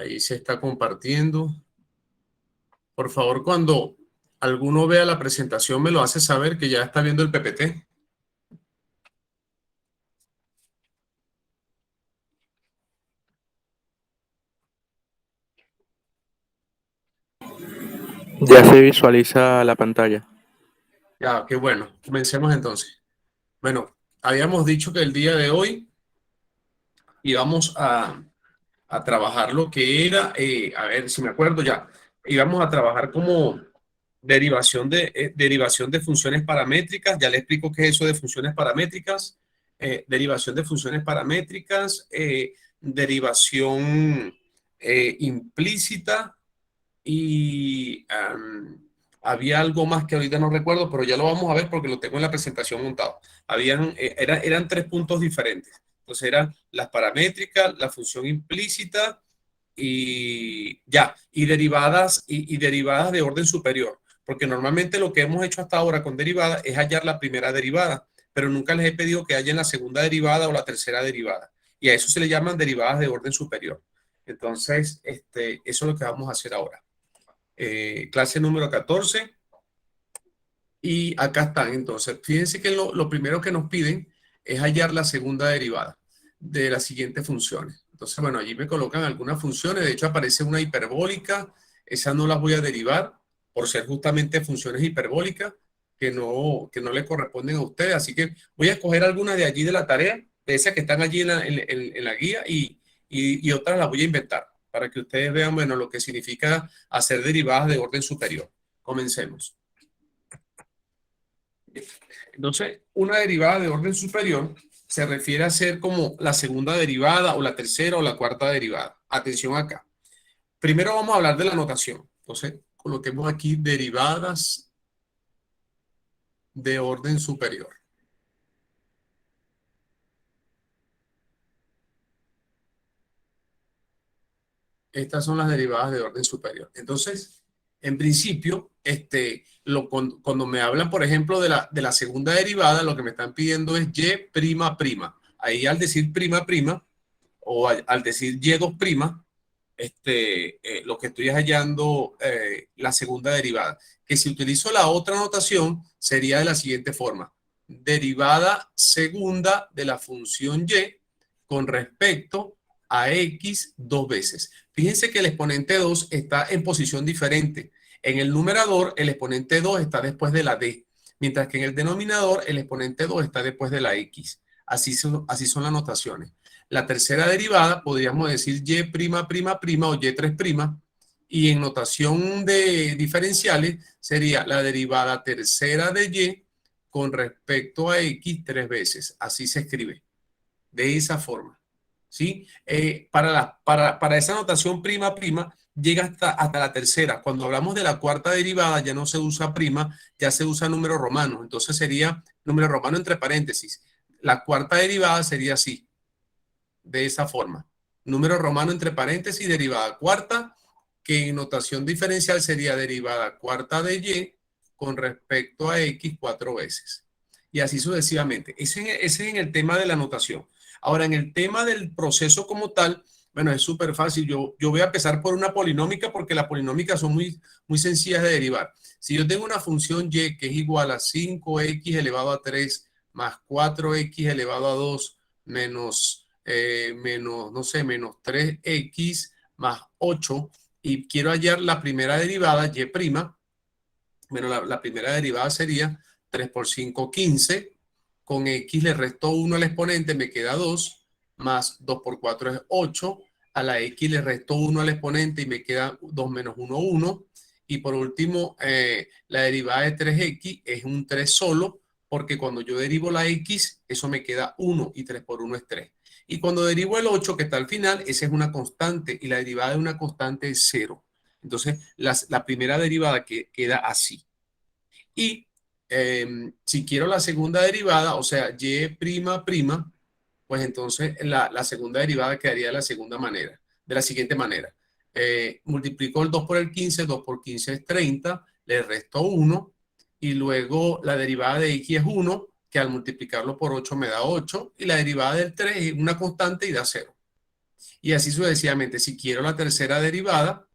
Ahí se está compartiendo. Por favor, cuando alguno vea la presentación, me lo hace saber que ya está viendo el PPT. Ya se visualiza la pantalla. Ya, qué bueno. Comencemos entonces. Bueno, habíamos dicho que el día de hoy íbamos a trabajar lo que era, a ver si me acuerdo ya, íbamos a trabajar como derivación de funciones paramétricas. Ya le explico qué es eso de funciones paramétricas. Derivación de funciones paramétricas, derivación implícita y había algo más que ahorita no recuerdo, pero ya lo vamos a ver porque lo tengo en la presentación montado. Eran tres puntos diferentes. Entonces eran las paramétricas, la función implícita y ya, y derivadas de orden superior, porque normalmente lo que hemos hecho hasta ahora con derivadas es hallar la primera derivada, pero nunca les he pedido que hallen la segunda derivada o la tercera derivada, y a eso se le llaman derivadas de orden superior. Entonces, eso es lo que vamos a hacer ahora. Clase número 14, y acá están. Entonces, fíjense que lo primero que nos piden es hallar la segunda derivada de las siguientes funciones. Entonces, bueno, allí me colocan algunas funciones. De hecho, aparece una hiperbólica. Esa no las voy a derivar por ser justamente funciones hiperbólicas que no le corresponden a ustedes. Así que voy a escoger algunas de allí de la tarea, de esas que están allí en la guía, y otras las voy a inventar para que ustedes vean, bueno, lo que significa hacer derivadas de orden superior. Comencemos. Entonces, una derivada de orden superior se refiere a ser como la segunda derivada o la tercera o la cuarta derivada. Atención acá. Primero vamos a hablar de la notación. Entonces, coloquemos aquí derivadas de orden superior. Estas son las derivadas de orden superior. Entonces, en principio, cuando me hablan, por ejemplo, de la segunda derivada, lo que me están pidiendo es y prima prima. Ahí al decir prima prima, o al decir y2 prima, lo que estoy hallando la segunda derivada. Que si utilizo la otra notación, sería de la siguiente forma. Derivada segunda de la función y con respecto a x dos veces. Fíjense que el exponente 2 está en posición diferente. En el numerador, el exponente 2 está después de la d, mientras que en el denominador, el exponente 2 está después de la x. Así son las notaciones. La tercera derivada podríamos decir y prima prima prima o y3 prima, y en notación de diferenciales sería la derivada tercera de y con respecto a x tres veces. Así se escribe, de esa forma. ¿Sí? Para esa notación prima prima llega hasta la tercera. Cuando hablamos de la cuarta derivada ya no se usa prima, ya se usa número romano. Entonces sería número romano entre paréntesis. La cuarta derivada sería así, de esa forma. Número romano entre paréntesis, derivada cuarta, que en notación diferencial sería derivada cuarta de y con respecto a x cuatro veces. Y así sucesivamente. Ese es en el tema de la notación. Ahora, en el tema del proceso como tal, bueno, es súper fácil. Yo voy a empezar por una polinómica porque las polinómicas son muy sencillas de derivar. Si yo tengo una función y que es igual a 5x elevado a 3 más 4x elevado a 2 no sé, menos 3x más 8, y quiero hallar la primera derivada, y prima, bueno, la primera derivada sería 3 por 5, 15, con x le resto 1 al exponente, me queda 2, más 2 por 4 es 8, a la x le resto 1 al exponente y me queda 2 menos 1, 1, y por último, la derivada de 3x es un 3 solo, porque cuando yo derivo la x, eso me queda 1 y 3 por 1 es 3. Y cuando derivo el 8 que está al final, esa es una constante y la derivada de una constante es 0. Entonces, la primera derivada que queda así. Y si quiero la segunda derivada, o sea, y prima prima, pues entonces la segunda derivada quedaría de la segunda manera, de la siguiente manera. Multiplico el 2 por el 15, 2 por 15 es 30, le resto 1, y luego la derivada de x es 1, que al multiplicarlo por 8 me da 8, y la derivada del 3 es una constante y da 0. Y así sucesivamente. Si quiero la tercera derivada,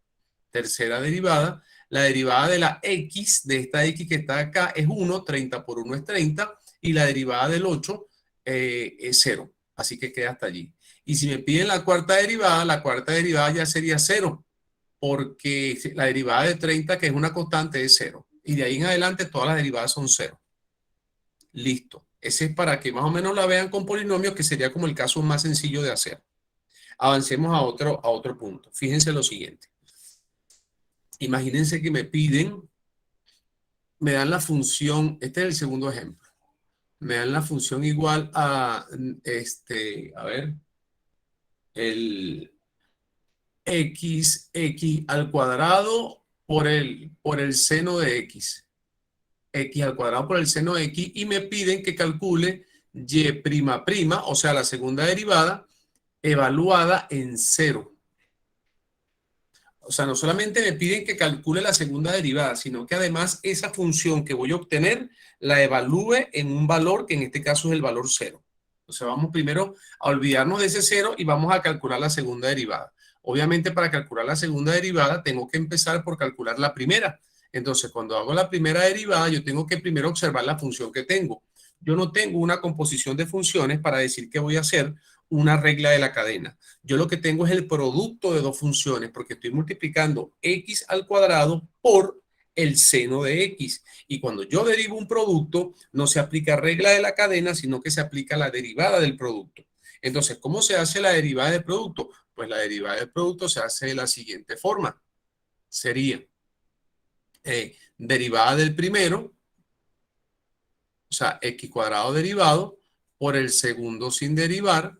la derivada de la x, de esta x que está acá, es 1, 30 por 1 es 30, y la derivada del 8 es 0. Así que queda hasta allí. Y si me piden la cuarta derivada ya sería 0, porque la derivada de 30, que es una constante, es 0. Y de ahí en adelante todas las derivadas son 0. Listo. Ese es para que más o menos la vean con polinomios, que sería como el caso más sencillo de hacer. Avancemos a otro punto. Fíjense lo siguiente. Imagínense que me dan la función, este es el segundo ejemplo, me dan la función igual a, a ver, el x al cuadrado por el seno de x al cuadrado por el seno de x, y me piden que calcule y prima prima, o sea, la segunda derivada, evaluada en 0. O sea, no solamente me piden que calcule la segunda derivada, sino que además esa función que voy a obtener la evalúe en un valor que en este caso es el valor 0. O sea, vamos primero a olvidarnos de ese 0 y vamos a calcular la segunda derivada. Obviamente, para calcular la segunda derivada tengo que empezar por calcular la primera. Entonces, cuando hago la primera derivada, yo tengo que primero observar la función que tengo. Yo no tengo una composición de funciones para decir que voy a hacer una regla de la cadena. Yo lo que tengo es el producto de dos funciones, porque estoy multiplicando x al cuadrado por el seno de x. Y cuando yo derivo un producto, no se aplica regla de la cadena, sino que se aplica la derivada del producto. Entonces, ¿cómo se hace la derivada del producto? Pues la derivada del producto se hace de la siguiente forma. Sería derivada del primero, o sea, x cuadrado derivado por el segundo sin derivar,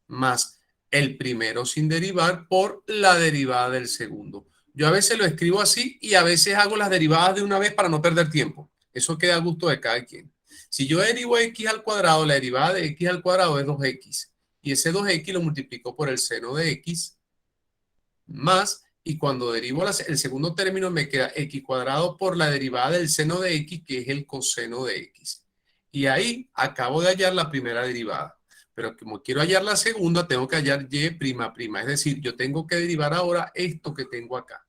más el primero sin derivar por la derivada del segundo. Yo a veces lo escribo así y a veces hago las derivadas de una vez para no perder tiempo. Eso queda a gusto de cada quien. Si yo derivo x al cuadrado, la derivada de x al cuadrado es 2x. Y ese 2x lo multiplico por el seno de x más, y cuando derivo el segundo término me queda x cuadrado por la derivada del seno de x, que es el coseno de x. Y ahí acabo de hallar la primera derivada. Pero como quiero hallar la segunda, tengo que hallar y prima prima. Es decir, yo tengo que derivar ahora esto que tengo acá.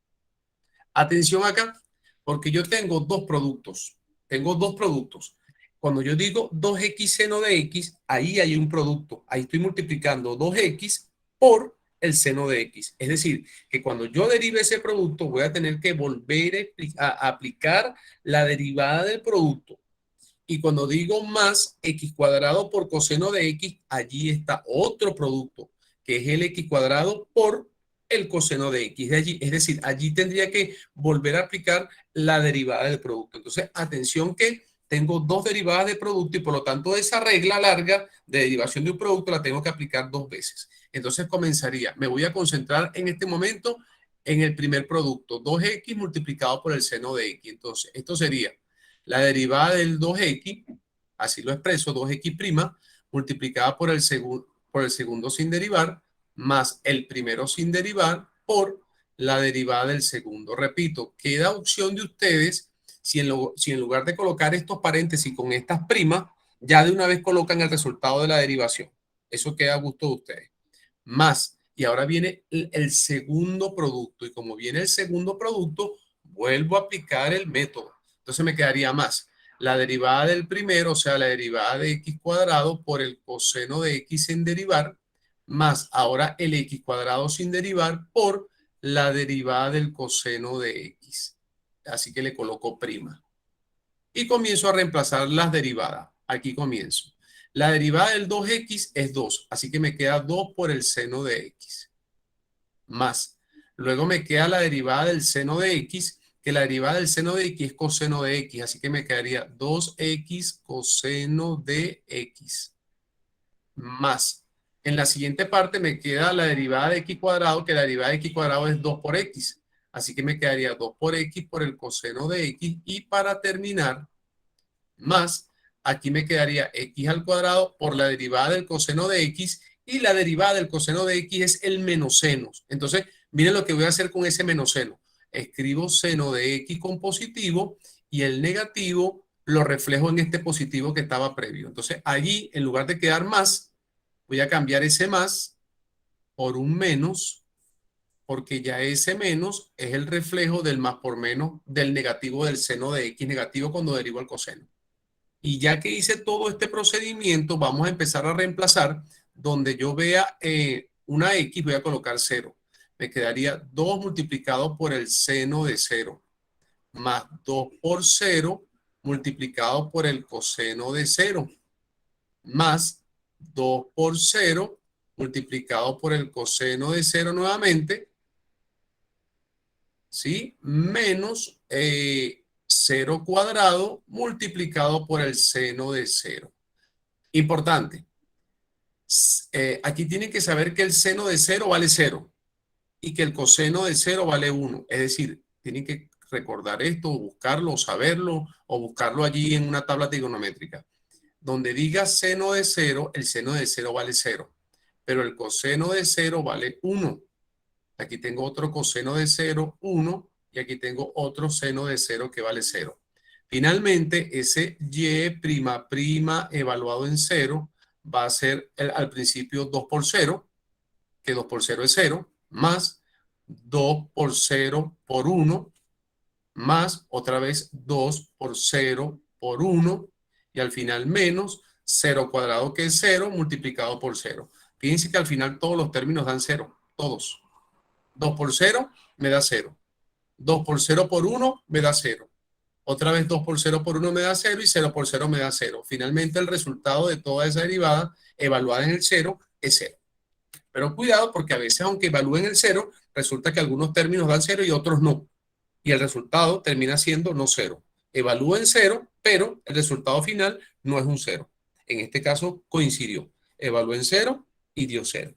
Atención acá, porque yo tengo dos productos. Tengo dos productos. Cuando yo digo 2x seno de x, ahí hay un producto. Ahí estoy multiplicando 2x por el seno de x. Es decir, que cuando yo derive ese producto, voy a tener que volver a aplicar la derivada del producto. Y cuando digo más x cuadrado por coseno de x, allí está otro producto, que es el x cuadrado por el coseno de x de allí. Es decir, allí tendría que volver a aplicar la derivada del producto. Entonces, atención que tengo dos derivadas de producto y por lo tanto esa regla larga de derivación de un producto la tengo que aplicar dos veces. Entonces comenzaría, me voy a concentrar en este momento en el primer producto, 2x multiplicado por el seno de x. Entonces, esto sería la derivada del 2x, así lo expreso, 2x' multiplicada por el segundo sin derivar, más el primero sin derivar por la derivada del segundo. Repito, queda opción de ustedes, si en lugar de colocar estos paréntesis con estas primas, ya de una vez colocan el resultado de la derivación. Eso queda a gusto de ustedes. Más, y ahora viene el segundo producto, y como viene el segundo producto, vuelvo a aplicar el método. Entonces me quedaría más la derivada del primero, o sea, la derivada de x cuadrado por el coseno de x sin derivar, más ahora el x cuadrado sin derivar por la derivada del coseno de x. Así que le coloco prima. Y comienzo a reemplazar las derivadas. Aquí comienzo. La derivada del 2x es 2, así que me queda 2 por el seno de x. Más. Luego me queda la derivada del seno de x, que la derivada del seno de x es coseno de x, así que me quedaría 2x coseno de x. Más. En la siguiente parte me queda la derivada de x cuadrado, que la derivada de x cuadrado es 2 por x. Así que me quedaría 2 por x por el coseno de x. Y para terminar, más, aquí me quedaría x al cuadrado por la derivada del coseno de x, y la derivada del coseno de x es el menos seno. Entonces, miren lo que voy a hacer con ese menos seno. Escribo seno de x con positivo y el negativo lo reflejo en este positivo que estaba previo. Entonces, allí, en lugar de quedar más, voy a cambiar ese más por un menos, porque ya ese menos es el reflejo del más por menos del negativo del seno de x negativo cuando derivo el coseno. Y ya que hice todo este procedimiento, vamos a empezar a reemplazar. Donde yo vea una x, voy a colocar 0. Me quedaría 2 multiplicado por el seno de 0, más 2 por 0 multiplicado por el coseno de 0, más 2 por 0 multiplicado por el coseno de 0 nuevamente, ¿sí? Menos 0 cuadrado multiplicado por el seno de 0. Importante. Aquí tienen que saber que el seno de 0 vale 0 y que el coseno de 0 vale 1. Es decir, tienen que recordar esto, o buscarlo, o saberlo, o buscarlo allí en una tabla trigonométrica. Donde diga seno de 0, el seno de 0 vale 0, pero el coseno de 0 vale 1. Aquí tengo otro coseno de 0, 1, y aquí tengo otro seno de 0 que vale 0. Finalmente, ese y' evaluado en 0 va a ser al principio 2 por 0, que 2 por 0 es 0, más 2 por 0 por 1, más otra vez 2 por 0 por 1, y al final menos 0 cuadrado, que es 0, multiplicado por 0. Fíjense que al final todos los términos dan 0, todos. 2 por 0 me da 0. 2 por 0 por 1 me da 0. Otra vez 2 por 0 por 1 me da 0 y 0 por 0 me da 0. Finalmente el resultado de toda esa derivada evaluada en el 0 es 0. Pero cuidado, porque a veces, aunque evalúen el 0, resulta que algunos términos dan 0 y otros no. Y el resultado termina siendo no 0. Evalúen 0, pero el resultado final no es un 0. En este caso coincidió. Evalúen 0 y dio 0.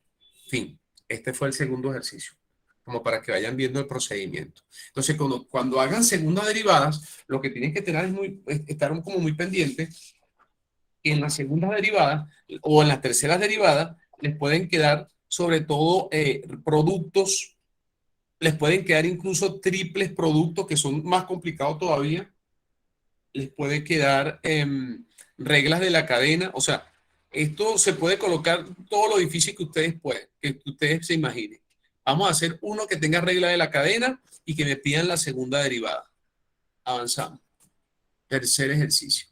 Fin. Este fue el segundo ejercicio, como para que vayan viendo el procedimiento. Entonces, cuando hagan segundas derivadas, lo que tienen que tener es estar como muy pendientes que en las segundas derivadas o en las terceras derivadas les pueden quedar sobre todo productos, les pueden quedar incluso triples productos que son más complicados todavía, les puede quedar reglas de la cadena, o sea, esto se puede colocar todo lo difícil que ustedes pueden, que ustedes se imaginen. Vamos a hacer uno que tenga regla de la cadena y que me pidan la segunda derivada. Avanzamos. Tercer ejercicio.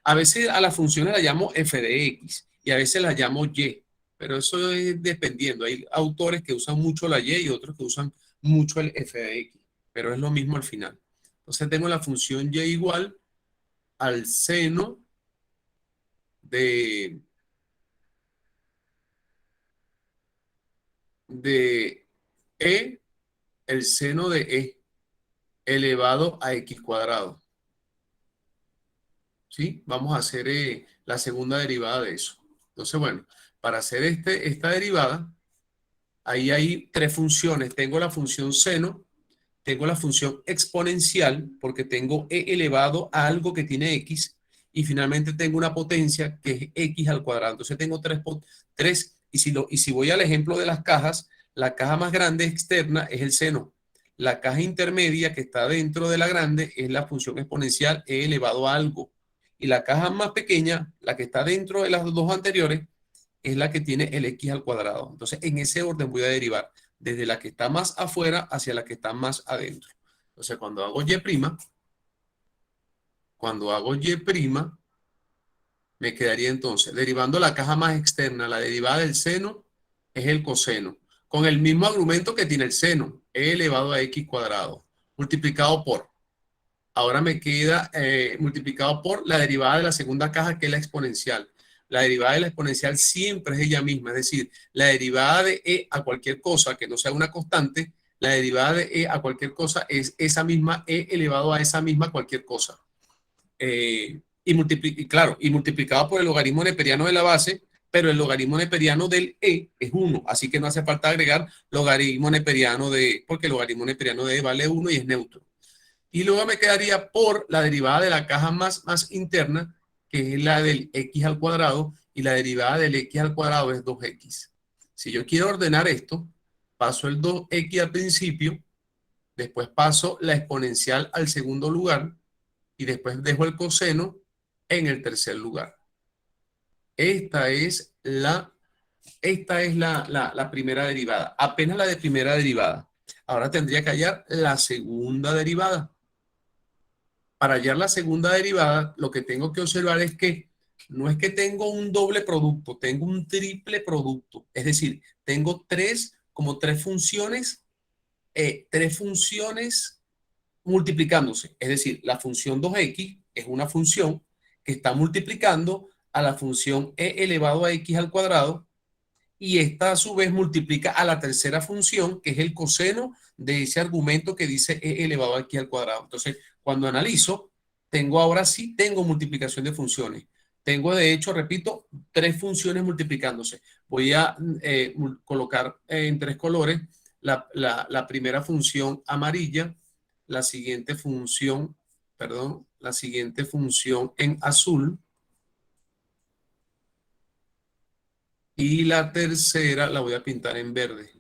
A veces a las funciones la llamo f de x y a veces la llamo y, pero eso es dependiendo. Hay autores que usan mucho la y y otros que usan mucho el f de x, pero es lo mismo al final. Entonces tengo la función y igual al seno de e, el seno de e elevado a x cuadrado. ¿Sí? Vamos a hacer la segunda derivada de eso. Entonces, bueno, para hacer esta derivada, ahí hay tres funciones. Tengo la función seno, tengo la función exponencial, porque tengo e elevado a algo que tiene x, y finalmente tengo una potencia que es x al cuadrado. Entonces tengo tres, y si voy al ejemplo de las cajas, la caja más grande externa es el seno. La caja intermedia que está dentro de la grande es la función exponencial e elevado a algo. Y la caja más pequeña, la que está dentro de las dos anteriores, es la que tiene el x al cuadrado. Entonces, en ese orden voy a derivar desde la que está más afuera hacia la que está más adentro. Entonces, cuando hago y', me quedaría entonces derivando la caja más externa, la derivada del seno es el coseno, con el mismo argumento que tiene el seno, e elevado a x cuadrado, multiplicado por. Ahora me queda multiplicado por la derivada de la segunda caja, que es la exponencial. La derivada de la exponencial siempre es ella misma, es decir, la derivada de e a cualquier cosa que no sea una constante, la derivada de e a cualquier cosa es esa misma e elevado a esa misma cualquier cosa. Y multiplicado por el logaritmo neperiano de la base, pero el logaritmo neperiano del e es 1, así que no hace falta agregar logaritmo neperiano de e, porque el logaritmo neperiano de e vale 1 y es neutro. Y luego me quedaría por la derivada de la caja más interna, que es la del x al cuadrado, y la derivada del x al cuadrado es 2x. Si yo quiero ordenar esto, paso el 2x al principio, después paso la exponencial al segundo lugar, y después dejo el coseno en el tercer lugar. Esta es la Esta es la primera derivada, apenas la de primera derivada. Ahora tendría que hallar la segunda derivada. Para hallar la segunda derivada, lo que tengo que observar es que no es que tengo un doble producto, tengo un triple producto. Es decir, tengo como tres funciones multiplicándose. Es decir, la función 2x es una función que está multiplicando a la función e elevado a x al cuadrado, y esta a su vez multiplica a la tercera función, que es el coseno de ese argumento que dice e elevado a x al cuadrado. Entonces, cuando analizo, ahora sí tengo multiplicación de funciones. Tengo, de hecho, repito, tres funciones multiplicándose. Voy a colocar en tres colores la primera función amarilla, la siguiente función, perdón, la siguiente función en azul, y la tercera la voy a pintar en verde.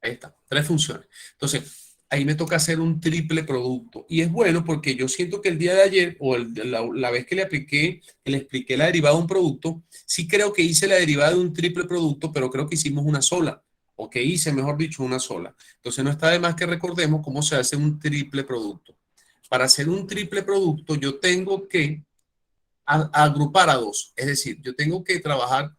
Ahí está, tres funciones. Entonces, ahí me toca hacer un triple producto. Y es bueno porque yo siento que el día de ayer, o la vez que le apliqué, que le expliqué la derivada de un producto, sí creo que hice la derivada de un triple producto, pero creo que hicimos una sola. O que hice, mejor dicho, una sola. Entonces, no está de más que recordemos cómo se hace un triple producto. Para hacer un triple producto, yo tengo que agrupar a dos. Es decir, yo tengo que trabajar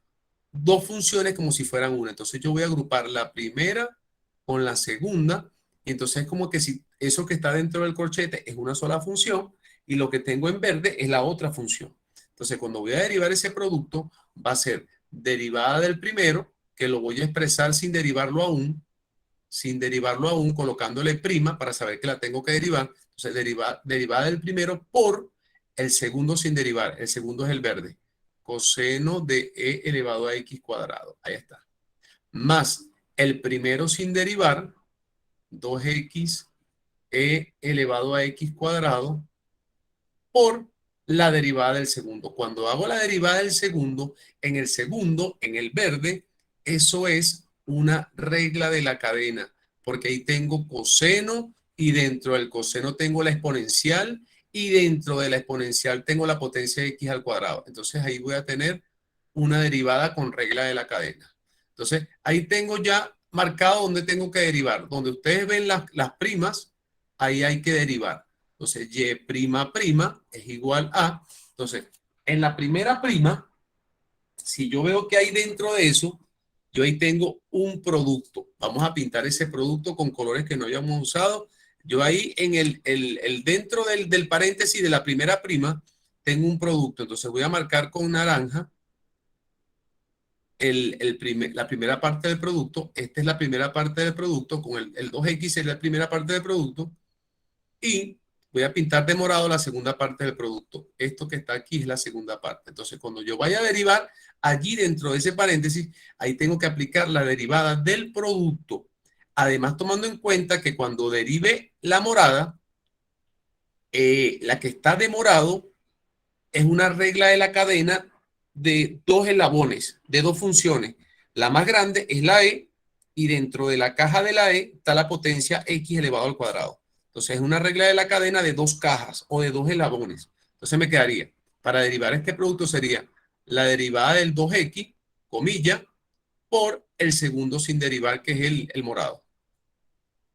dos funciones como si fueran una. Entonces yo voy a agrupar la primera con la segunda, y entonces es como que si eso que está dentro del corchete es una sola función y lo que tengo en verde es la otra función. Entonces cuando voy a derivar ese producto va a ser derivada del primero, que lo voy a expresar sin derivarlo aún, colocándole prima para saber que la tengo que derivar. Entonces derivada del primero por el segundo sin derivar. El segundo es el verde. Coseno de e elevado a x cuadrado. Ahí está. Más el primero sin derivar, 2x e elevado a x cuadrado, por la derivada del segundo. Cuando hago la derivada del segundo, en el verde, eso es una regla de la cadena, porque ahí tengo coseno y dentro del coseno tengo la exponencial y dentro de la exponencial tengo la potencia de x al cuadrado. Entonces ahí voy a tener una derivada con regla de la cadena. Entonces ahí tengo ya marcado donde tengo que derivar. Donde ustedes ven las primas, ahí hay que derivar. Entonces, y prima prima es igual a, entonces, en la primera prima, si yo veo que hay dentro de eso, yo ahí tengo un producto. Vamos a pintar ese producto con colores que no hayamos usado. Yo ahí en el dentro del paréntesis de la primera prima, tengo un producto. Entonces voy a marcar con naranja la primera parte del producto. Esta es la primera parte del producto, con el 2x es la primera parte del producto. Y voy a pintar de morado la segunda parte del producto. Esto que está aquí es la segunda parte. Entonces, cuando yo vaya a derivar, allí dentro de ese paréntesis, ahí tengo que aplicar la derivada del producto. Además, tomando en cuenta que cuando derive la morada, la que está de morado es una regla de la cadena de dos eslabones, de dos funciones. La más grande es la e, y dentro de la caja de la e está la potencia x elevado al cuadrado. Entonces es una regla de la cadena de dos cajas o de dos eslabones. Entonces me quedaría, para derivar este producto sería la derivada del 2x, comilla, por el segundo sin derivar, que es el morado,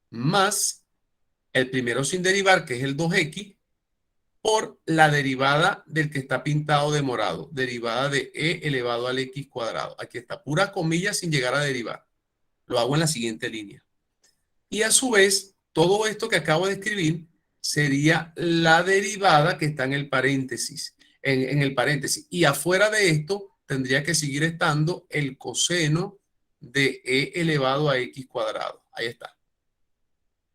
más el primero sin derivar, que es el 2x, por la derivada del que está pintado de morado, derivada de e elevado al x cuadrado. Aquí está, pura comilla sin llegar a derivar. Lo hago en la siguiente línea. Y a su vez, todo esto que acabo de escribir sería la derivada que está en el paréntesis, en el paréntesis. Y afuera de esto tendría que seguir estando el coseno de e elevado a x cuadrado. Ahí está.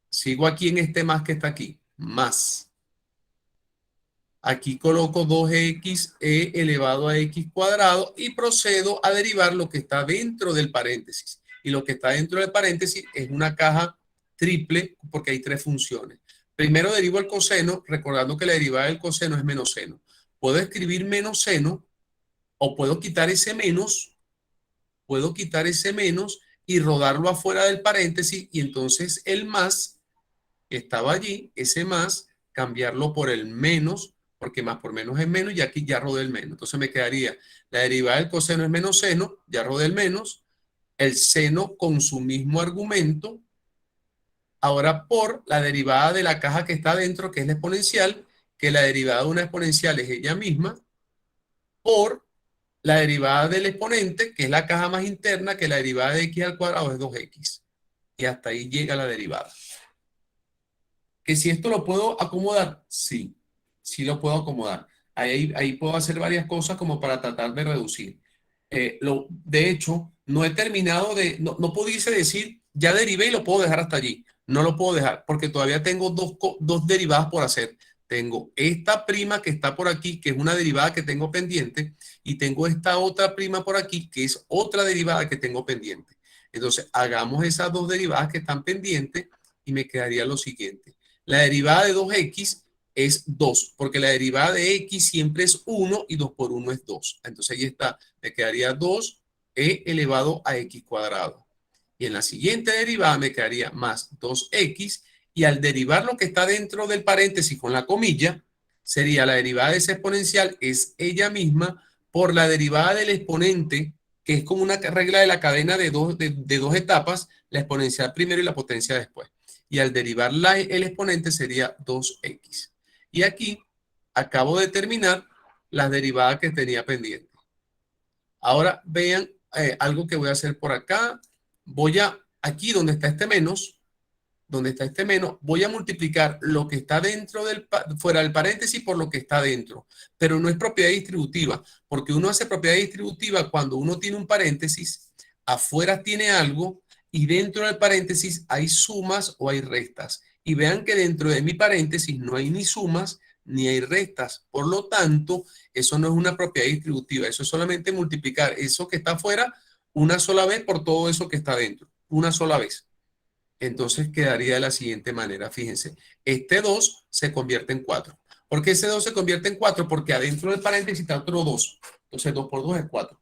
Sigo aquí en este más que está aquí, más. Aquí coloco 2x elevado a x cuadrado y procedo a derivar lo que está dentro del paréntesis. Y lo que está dentro del paréntesis es una caja triple porque hay tres funciones. Primero derivo el coseno, recordando que la derivada del coseno es menos seno. Puedo escribir menos seno o puedo quitar ese menos y rodarlo afuera del paréntesis, y entonces el más que estaba allí, ese más, cambiarlo por el menos, porque más por menos es menos, y aquí ya rodé el menos. Entonces me quedaría la derivada del coseno es menos seno, ya rodé el menos, el seno con su mismo argumento, ahora por la derivada de la caja que está dentro, que es la exponencial, que la derivada de una exponencial es ella misma, por la derivada del exponente, que es la caja más interna, que la derivada de x al cuadrado es 2x. Y hasta ahí llega la derivada. Que si esto lo puedo acomodar, sí, sí lo puedo acomodar. Ahí puedo hacer varias cosas como para tratar de reducir. De hecho, no he terminado no pudiese decir, ya derivé y lo puedo dejar hasta allí. No lo puedo dejar porque todavía tengo dos derivadas por hacer. Tengo esta prima que está por aquí, que es una derivada que tengo pendiente, y tengo esta otra prima por aquí, que es otra derivada que tengo pendiente. Entonces, hagamos esas dos derivadas que están pendientes y me quedaría lo siguiente. La derivada de 2x es 2, porque la derivada de x siempre es 1 y 2 por 1 es 2. Entonces ahí está, me quedaría 2e elevado a x cuadrado. Y en la siguiente derivada me quedaría más 2x, y al derivar lo que está dentro del paréntesis con la comilla, sería la derivada de esa exponencial, es ella misma, por la derivada del exponente, que es como una regla de la cadena de dos etapas, la exponencial primero y la potencia después. Y al derivar el exponente sería 2x. Y aquí acabo de terminar las derivadas que tenía pendiente. Ahora vean algo que voy a hacer por acá. Aquí donde está este menos, voy a multiplicar lo que está dentro fuera del paréntesis por lo que está dentro. Pero no es propiedad distributiva, porque uno hace propiedad distributiva cuando uno tiene un paréntesis, afuera tiene algo y dentro del paréntesis hay sumas o hay restas. Y vean que dentro de mi paréntesis no hay ni sumas ni hay restas. Por lo tanto, eso no es una propiedad distributiva. Eso es solamente multiplicar eso que está afuera una sola vez por todo eso que está dentro. Una sola vez. Entonces quedaría de la siguiente manera. Fíjense, este 2 se convierte en 4. ¿Por qué ese 2 se convierte en 4? Porque adentro del paréntesis está otro 2. Entonces 2 por 2 es 4.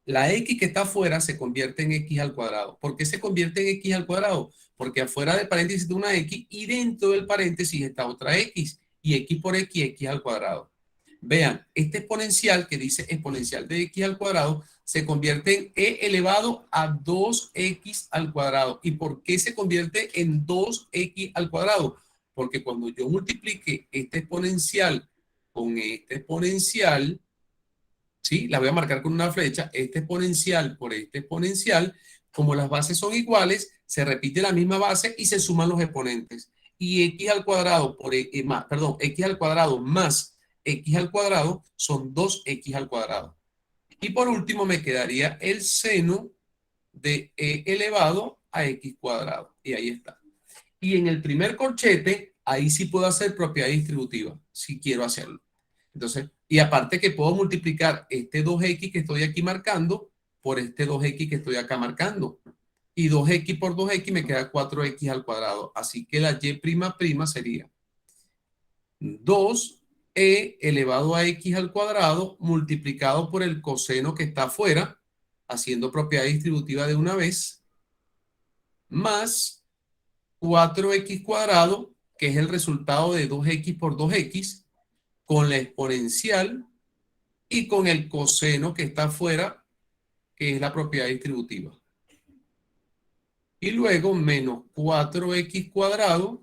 La x que está afuera se convierte en x al cuadrado. ¿Por qué se convierte en x al cuadraado? Porque afuera del paréntesis está una x y dentro del paréntesis está otra x. Y x por x, x al cuadrado. Vean, este exponencial que dice exponencial de x al cuadrado se convierte en e elevado a 2x al cuadrado. ¿Y por qué se convierte en 2x al cuadrado? Porque cuando yo multiplique este exponencial con este exponencial, ¿sí? La voy a marcar con una flecha, este exponencial por este exponencial, como las bases son iguales, se repite la misma base y se suman los exponentes. Y x al cuadrado x al cuadrado más x al cuadrado son 2x al cuadrado. Y por último me quedaría el seno de e elevado a x cuadrado. Y ahí está. Y en el primer corchete, ahí sí puedo hacer propiedad distributiva, si quiero hacerlo. Entonces, y aparte que puedo multiplicar este 2x que estoy aquí marcando por este 2x que estoy acá marcando. Y 2x por 2x me queda 4x al cuadrado. Así que la y' sería 2e elevado a x al cuadrado multiplicado por el coseno que está afuera, haciendo propiedad distributiva de una vez, más 4x cuadrado, que es el resultado de 2x por 2x, con la exponencial y con el coseno que está afuera, que es la propiedad distributiva. Y luego menos 4x cuadrado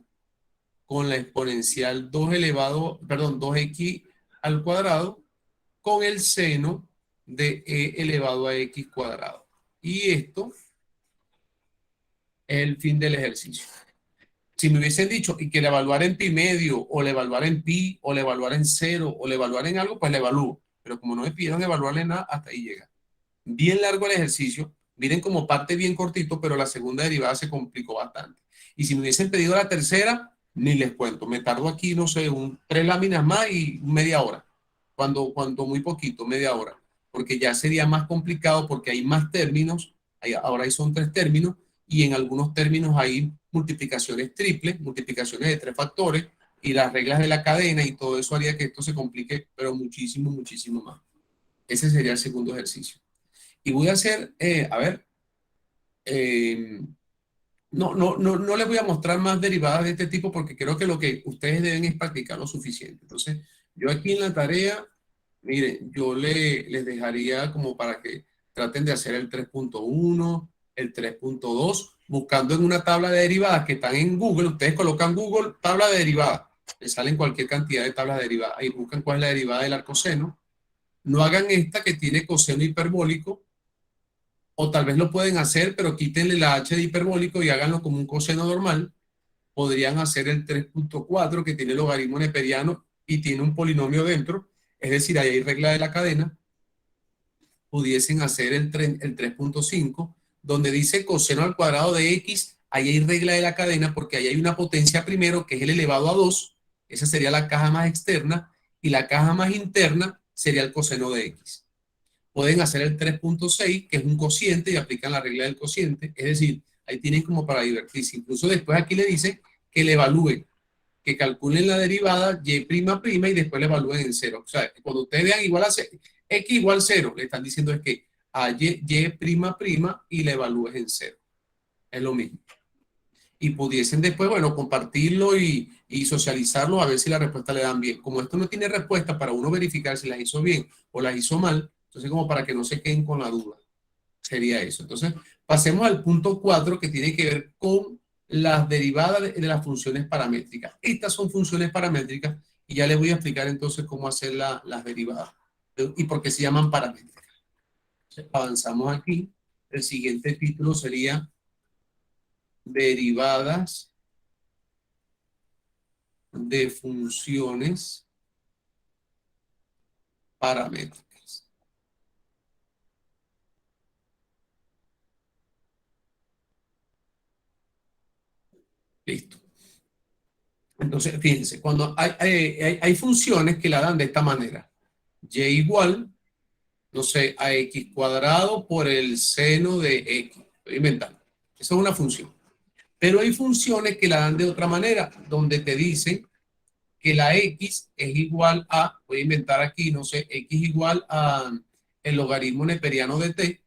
con la exponencial 2x al cuadrado con el seno de e elevado a x cuadrado. Y esto es el fin del ejercicio. Si me hubiesen dicho y que le evaluara en pi medio, o le evaluara en pi, o le evaluara en cero, o le evaluara en algo, pues le evalúo. Pero como no me pidieron evaluarle nada, hasta ahí llega. Bien largo el ejercicio. Miren como parte bien cortito, pero la segunda derivada se complicó bastante. Y si me hubiesen pedido la tercera, ni les cuento. Me tardo aquí, no sé, 3 láminas más y media hora. Cuando muy poquito, media hora. Porque ya sería más complicado porque hay más términos. Ahora ahí son 3 términos y en algunos términos hay multiplicaciones triples, multiplicaciones de 3 factores y las reglas de la cadena y todo eso haría que esto se complique, pero muchísimo, muchísimo más. Ese sería el segundo ejercicio. Y voy a hacer, no les voy a mostrar más derivadas de este tipo porque creo que lo que ustedes deben es practicar lo suficiente. Entonces, yo aquí en la tarea, miren, les dejaría como para que traten de hacer el 3.1, el 3.2, buscando en una tabla de derivadas que están en Google. Ustedes colocan Google, tabla de derivadas, les salen cualquier cantidad de tablas de derivadas. Ahí buscan cuál es la derivada del arcoseno. No hagan esta que tiene coseno hiperbólico, o tal vez lo pueden hacer, pero quítenle la h de hiperbólico y háganlo como un coseno normal. Podrían hacer el 3.4 que tiene logaritmo neperiano y tiene un polinomio dentro, es decir, ahí hay regla de la cadena. Pudiesen hacer el 3.5, donde dice coseno al cuadrado de x, ahí hay regla de la cadena porque ahí hay una potencia primero que es el elevado a 2, esa sería la caja más externa, y la caja más interna sería el coseno de x. Pueden hacer el 3.6, que es un cociente, y aplican la regla del cociente, es decir, ahí tienen como para divertirse. Incluso después aquí le dice que le evalúen, que calculen la derivada y' y después le evalúen en cero. O sea, cuando ustedes vean igual a x igual 0, le están diciendo es que a y' y le evalúes en 0. Es lo mismo. Y pudiesen después, bueno, compartirlo y socializarlo a ver si la respuesta le dan bien. Como esto no tiene respuesta para uno verificar si las hizo bien o las hizo mal, entonces como para que no se queden con la duda. Sería eso. Entonces, pasemos al punto 4 que tiene que ver con las derivadas de las funciones paramétricas. Estas son funciones paramétricas y ya les voy a explicar entonces cómo hacer las derivadas y por qué se llaman paramétricas. Entonces, avanzamos aquí. El siguiente título sería derivadas de funciones paramétricas. Listo. Entonces, fíjense, cuando hay funciones que la dan de esta manera. Y igual, no sé, a x cuadrado por el seno de x. Estoy inventando. Esa es una función. Pero hay funciones que la dan de otra manera, donde te dicen que la x es igual a, voy a inventar aquí, no sé, x igual a el logaritmo neperiano de t,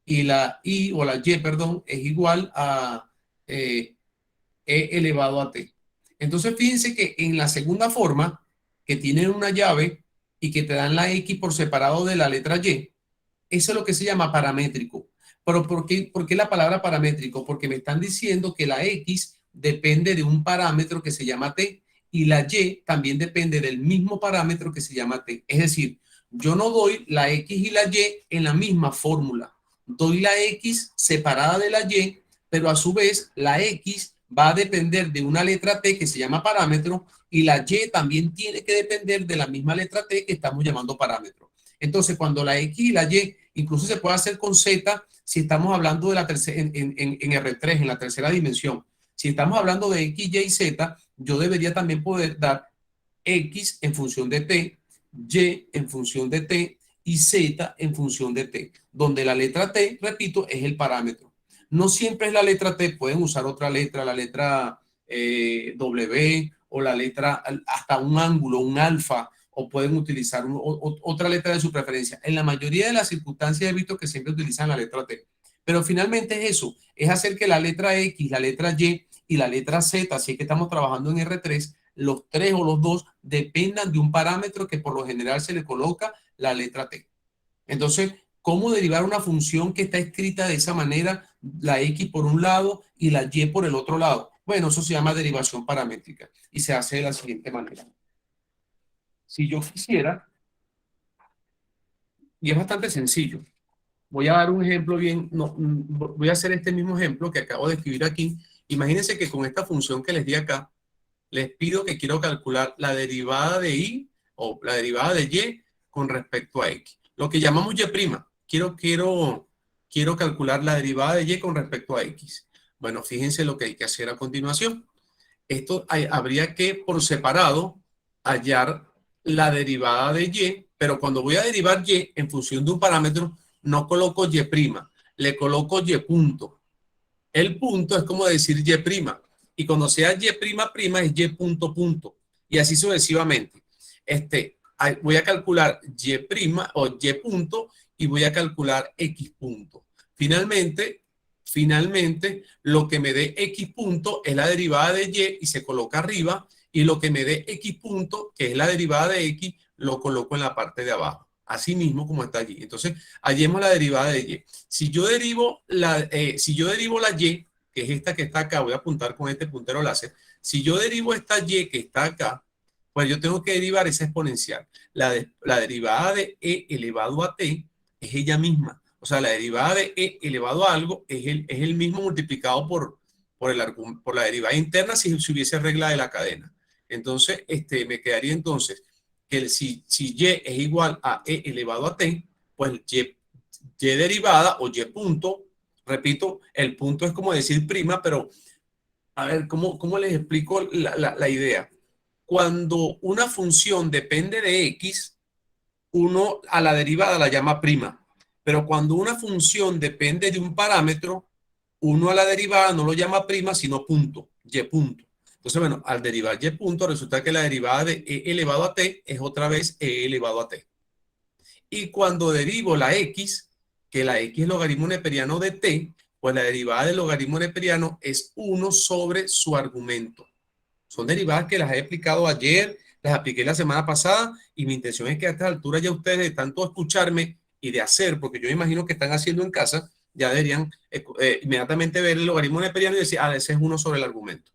y la y, o la y, perdón, es igual a e elevado a t. Entonces, fíjense que en la segunda forma, que tienen una llave y que te dan la x por separado de la letra y, eso es lo que se llama paramétrico. Pero ¿por qué la palabra paramétrico? Porque me están diciendo que la x depende de un parámetro que se llama t y la y también depende del mismo parámetro que se llama t. Es decir, yo no doy la x y la y en la misma fórmula. Doy la x separada de la y, pero a su vez la x va a depender de una letra t que se llama parámetro y la y también tiene que depender de la misma letra t que estamos llamando parámetro. Entonces, cuando la x y la y incluso se puede hacer con z si estamos hablando de la tercera, en R3, en la tercera dimensión. Si estamos hablando de x, y, z, yo debería también poder dar x en función de t, y en función de t y z en función de t, donde la letra t, repito, es el parámetro. No siempre es la letra t, pueden usar otra letra, la letra W o la letra, hasta un ángulo, un alfa, o pueden utilizar otra letra de su preferencia. En la mayoría de las circunstancias he visto que siempre utilizan la letra T. Pero finalmente es eso, es hacer que la letra X, la letra y la letra Z, así que estamos trabajando en R3, los tres o los dos dependan de un parámetro que por lo general se le coloca la letra T. Entonces, ¿cómo derivar una función que está escrita de esa manera, la X por un lado y la Y por el otro lado? Bueno, eso se llama derivación paramétrica y se hace de la siguiente manera. Si yo quisiera, y es bastante sencillo, voy a dar un ejemplo bien, no, voy a hacer este mismo ejemplo que acabo de escribir aquí. Imagínense que con esta función que les di acá, les pido que quiero calcular la derivada de y o la derivada de y con respecto a x. Lo que llamamos y'. Quiero calcular la derivada de y con respecto a x. Bueno, fíjense lo que hay que hacer a continuación. Esto habría que por separado hallar la derivada de y, pero cuando voy a derivar y en función de un parámetro, no coloco y', le coloco y punto. El punto es como decir y'. Y cuando sea y', es y punto punto. Y así sucesivamente. Voy a calcular y' o y punto y voy a calcular x punto. Finalmente, finalmente lo que me dé X punto es la derivada de Y y se coloca arriba, y lo que me dé X punto, que es la derivada de X, lo coloco en la parte de abajo, así mismo como está allí. Entonces, hallemos la derivada de Y. Si yo derivo la Y, que es esta que está acá, voy a apuntar con este puntero láser. Si yo derivo esta Y que está acá, pues yo tengo que derivar esa exponencial. La derivada de E elevado a T es ella misma. O sea, la derivada de E elevado a algo es el mismo multiplicado por la derivada interna si hubiese regla de la cadena. Entonces, me quedaría entonces que si Y es igual a E elevado a T, pues Y derivada o Y punto, repito, el punto es como decir prima, pero a ver, ¿cómo les explico la idea? Cuando una función depende de X, uno a la derivada la llama prima, pero cuando una función depende de un parámetro, uno a la derivada no lo llama prima, sino punto, Y punto. Entonces, bueno, al derivar Y punto, resulta que la derivada de E elevado a T es otra vez E elevado a T. Y cuando derivo la X, que la X es logaritmo neperiano de T, pues la derivada del logaritmo neperiano es 1 sobre su argumento. Son derivadas que las he explicado ayer, las apliqué la semana pasada, y mi intención es que a esta altura ya ustedes, de tanto escucharme y de hacer, porque yo imagino que están haciendo en casa, ya deberían inmediatamente ver el logaritmo neperiano y decir, ese es 1 sobre el argumento.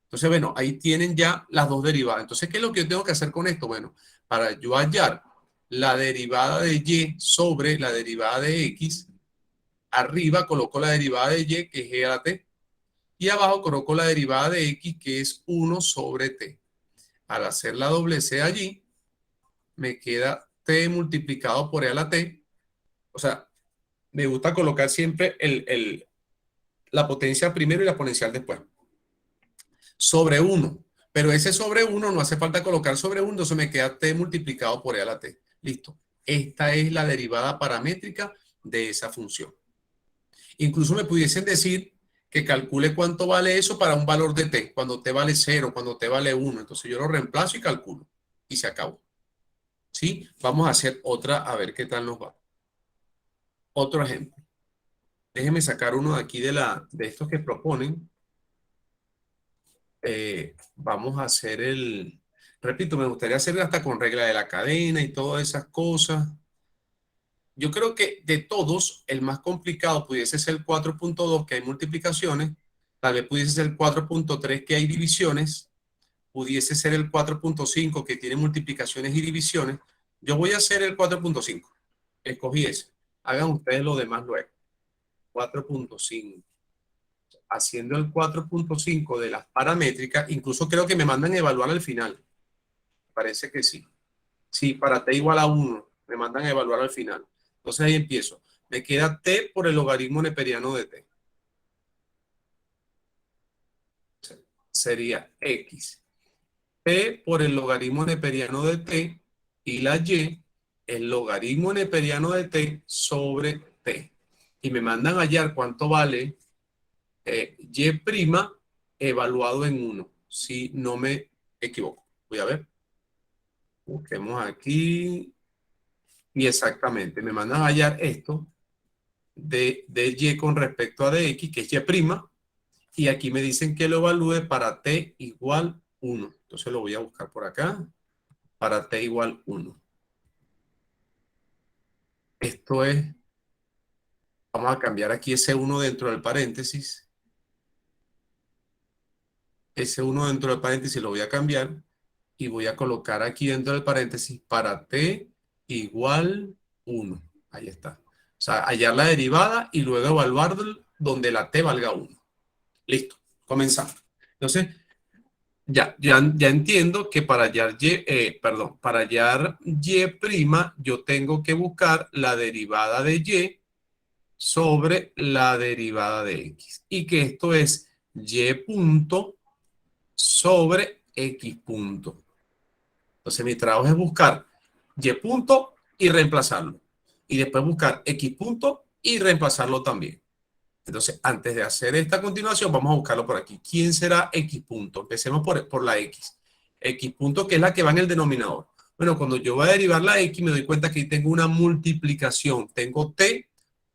Entonces, bueno, ahí tienen ya las dos derivadas. Entonces, ¿qué es lo que yo tengo que hacer con esto? Bueno, para yo hallar la derivada de Y sobre la derivada de X, arriba coloco la derivada de Y, que es E a la T, y abajo coloco la derivada de X, que es 1 sobre T. Al hacer la doble C allí, me queda T multiplicado por E a la T. O sea, me gusta colocar siempre la potencia primero y la exponencial después. Sobre 1. Pero ese sobre 1 no hace falta colocar sobre 1, entonces me queda T multiplicado por E a la T. Listo. Esta es la derivada paramétrica de esa función. Incluso me pudiesen decir que calcule cuánto vale eso para un valor de T, cuando T vale 0, cuando T vale 1. Entonces yo lo reemplazo y calculo. Y se acabó. ¿Sí? Vamos a hacer otra, a ver qué tal nos va. Otro ejemplo. Déjenme sacar uno de aquí de estos que proponen. Vamos a hacer repito, me gustaría hacer hasta con regla de la cadena y todas esas cosas. Yo creo que de todos, el más complicado pudiese ser el 4.2, que hay multiplicaciones. Tal vez pudiese ser el 4.3, que hay divisiones. Pudiese ser el 4.5, que tiene multiplicaciones y divisiones. Yo voy a hacer el 4.5. Escogí ese. Hagan ustedes lo demás luego. 4.5. Haciendo el 4.5 de las paramétricas, incluso creo que me mandan a evaluar al final. Parece que sí. Sí, para T igual a 1, me mandan a evaluar al final. Entonces ahí empiezo. Me queda T por el logaritmo neperiano de T. Sería X. T por el logaritmo neperiano de T, y la Y, el logaritmo neperiano de T sobre T. Y me mandan a hallar cuánto vale Y' evaluado en 1, si no me equivoco. Voy a ver. Busquemos aquí. Y exactamente, me mandan a hallar esto de Y con respecto a dx, que es Y', y aquí me dicen que lo evalúe para T igual 1. Entonces lo voy a buscar por acá, para T igual 1. Esto es, vamos a cambiar aquí ese 1 dentro del paréntesis. Ese 1 dentro del paréntesis lo voy a cambiar y voy a colocar aquí dentro del paréntesis para T igual 1. Ahí está. O sea, hallar la derivada y luego evaluar donde la T valga 1. Listo, comenzamos. Entonces, ya entiendo que para hallar para hallar Y', yo tengo que buscar la derivada de Y sobre la derivada de X. Y que esto es Y punto sobre X punto. Entonces mi trabajo es buscar Y punto y reemplazarlo. Y después buscar X punto y reemplazarlo también. Entonces, antes de hacer esta continuación, vamos a buscarlo por aquí. ¿Quién será X punto? Empecemos por la X. X punto, que es la que va en el denominador. Bueno, cuando yo voy a derivar la X, me doy cuenta que tengo una multiplicación. Tengo T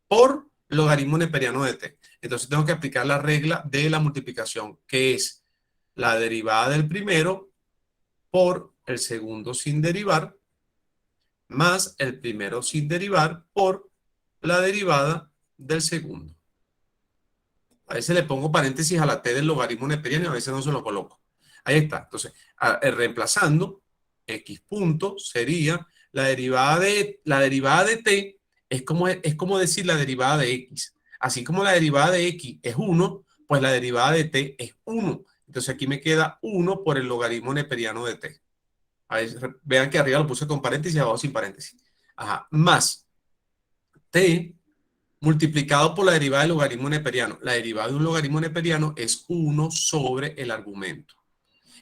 por logaritmo neperiano de t. Entonces tengo que aplicar la regla de la multiplicación, que es la derivada del primero por el segundo sin derivar, más el primero sin derivar por la derivada del segundo. A veces le pongo paréntesis a la t del logaritmo neperiano y a veces no se lo coloco. Ahí está. Entonces, reemplazando, x punto sería la derivada de t, es como decir la derivada de x. Así como la derivada de x es 1, pues la derivada de t es 1. Entonces aquí me queda 1 por el logaritmo neperiano de t. A ver, vean que arriba lo puse con paréntesis y abajo sin paréntesis. Ajá, más t multiplicado por la derivada del logaritmo neperiano. La derivada de un logaritmo neperiano es 1 sobre el argumento.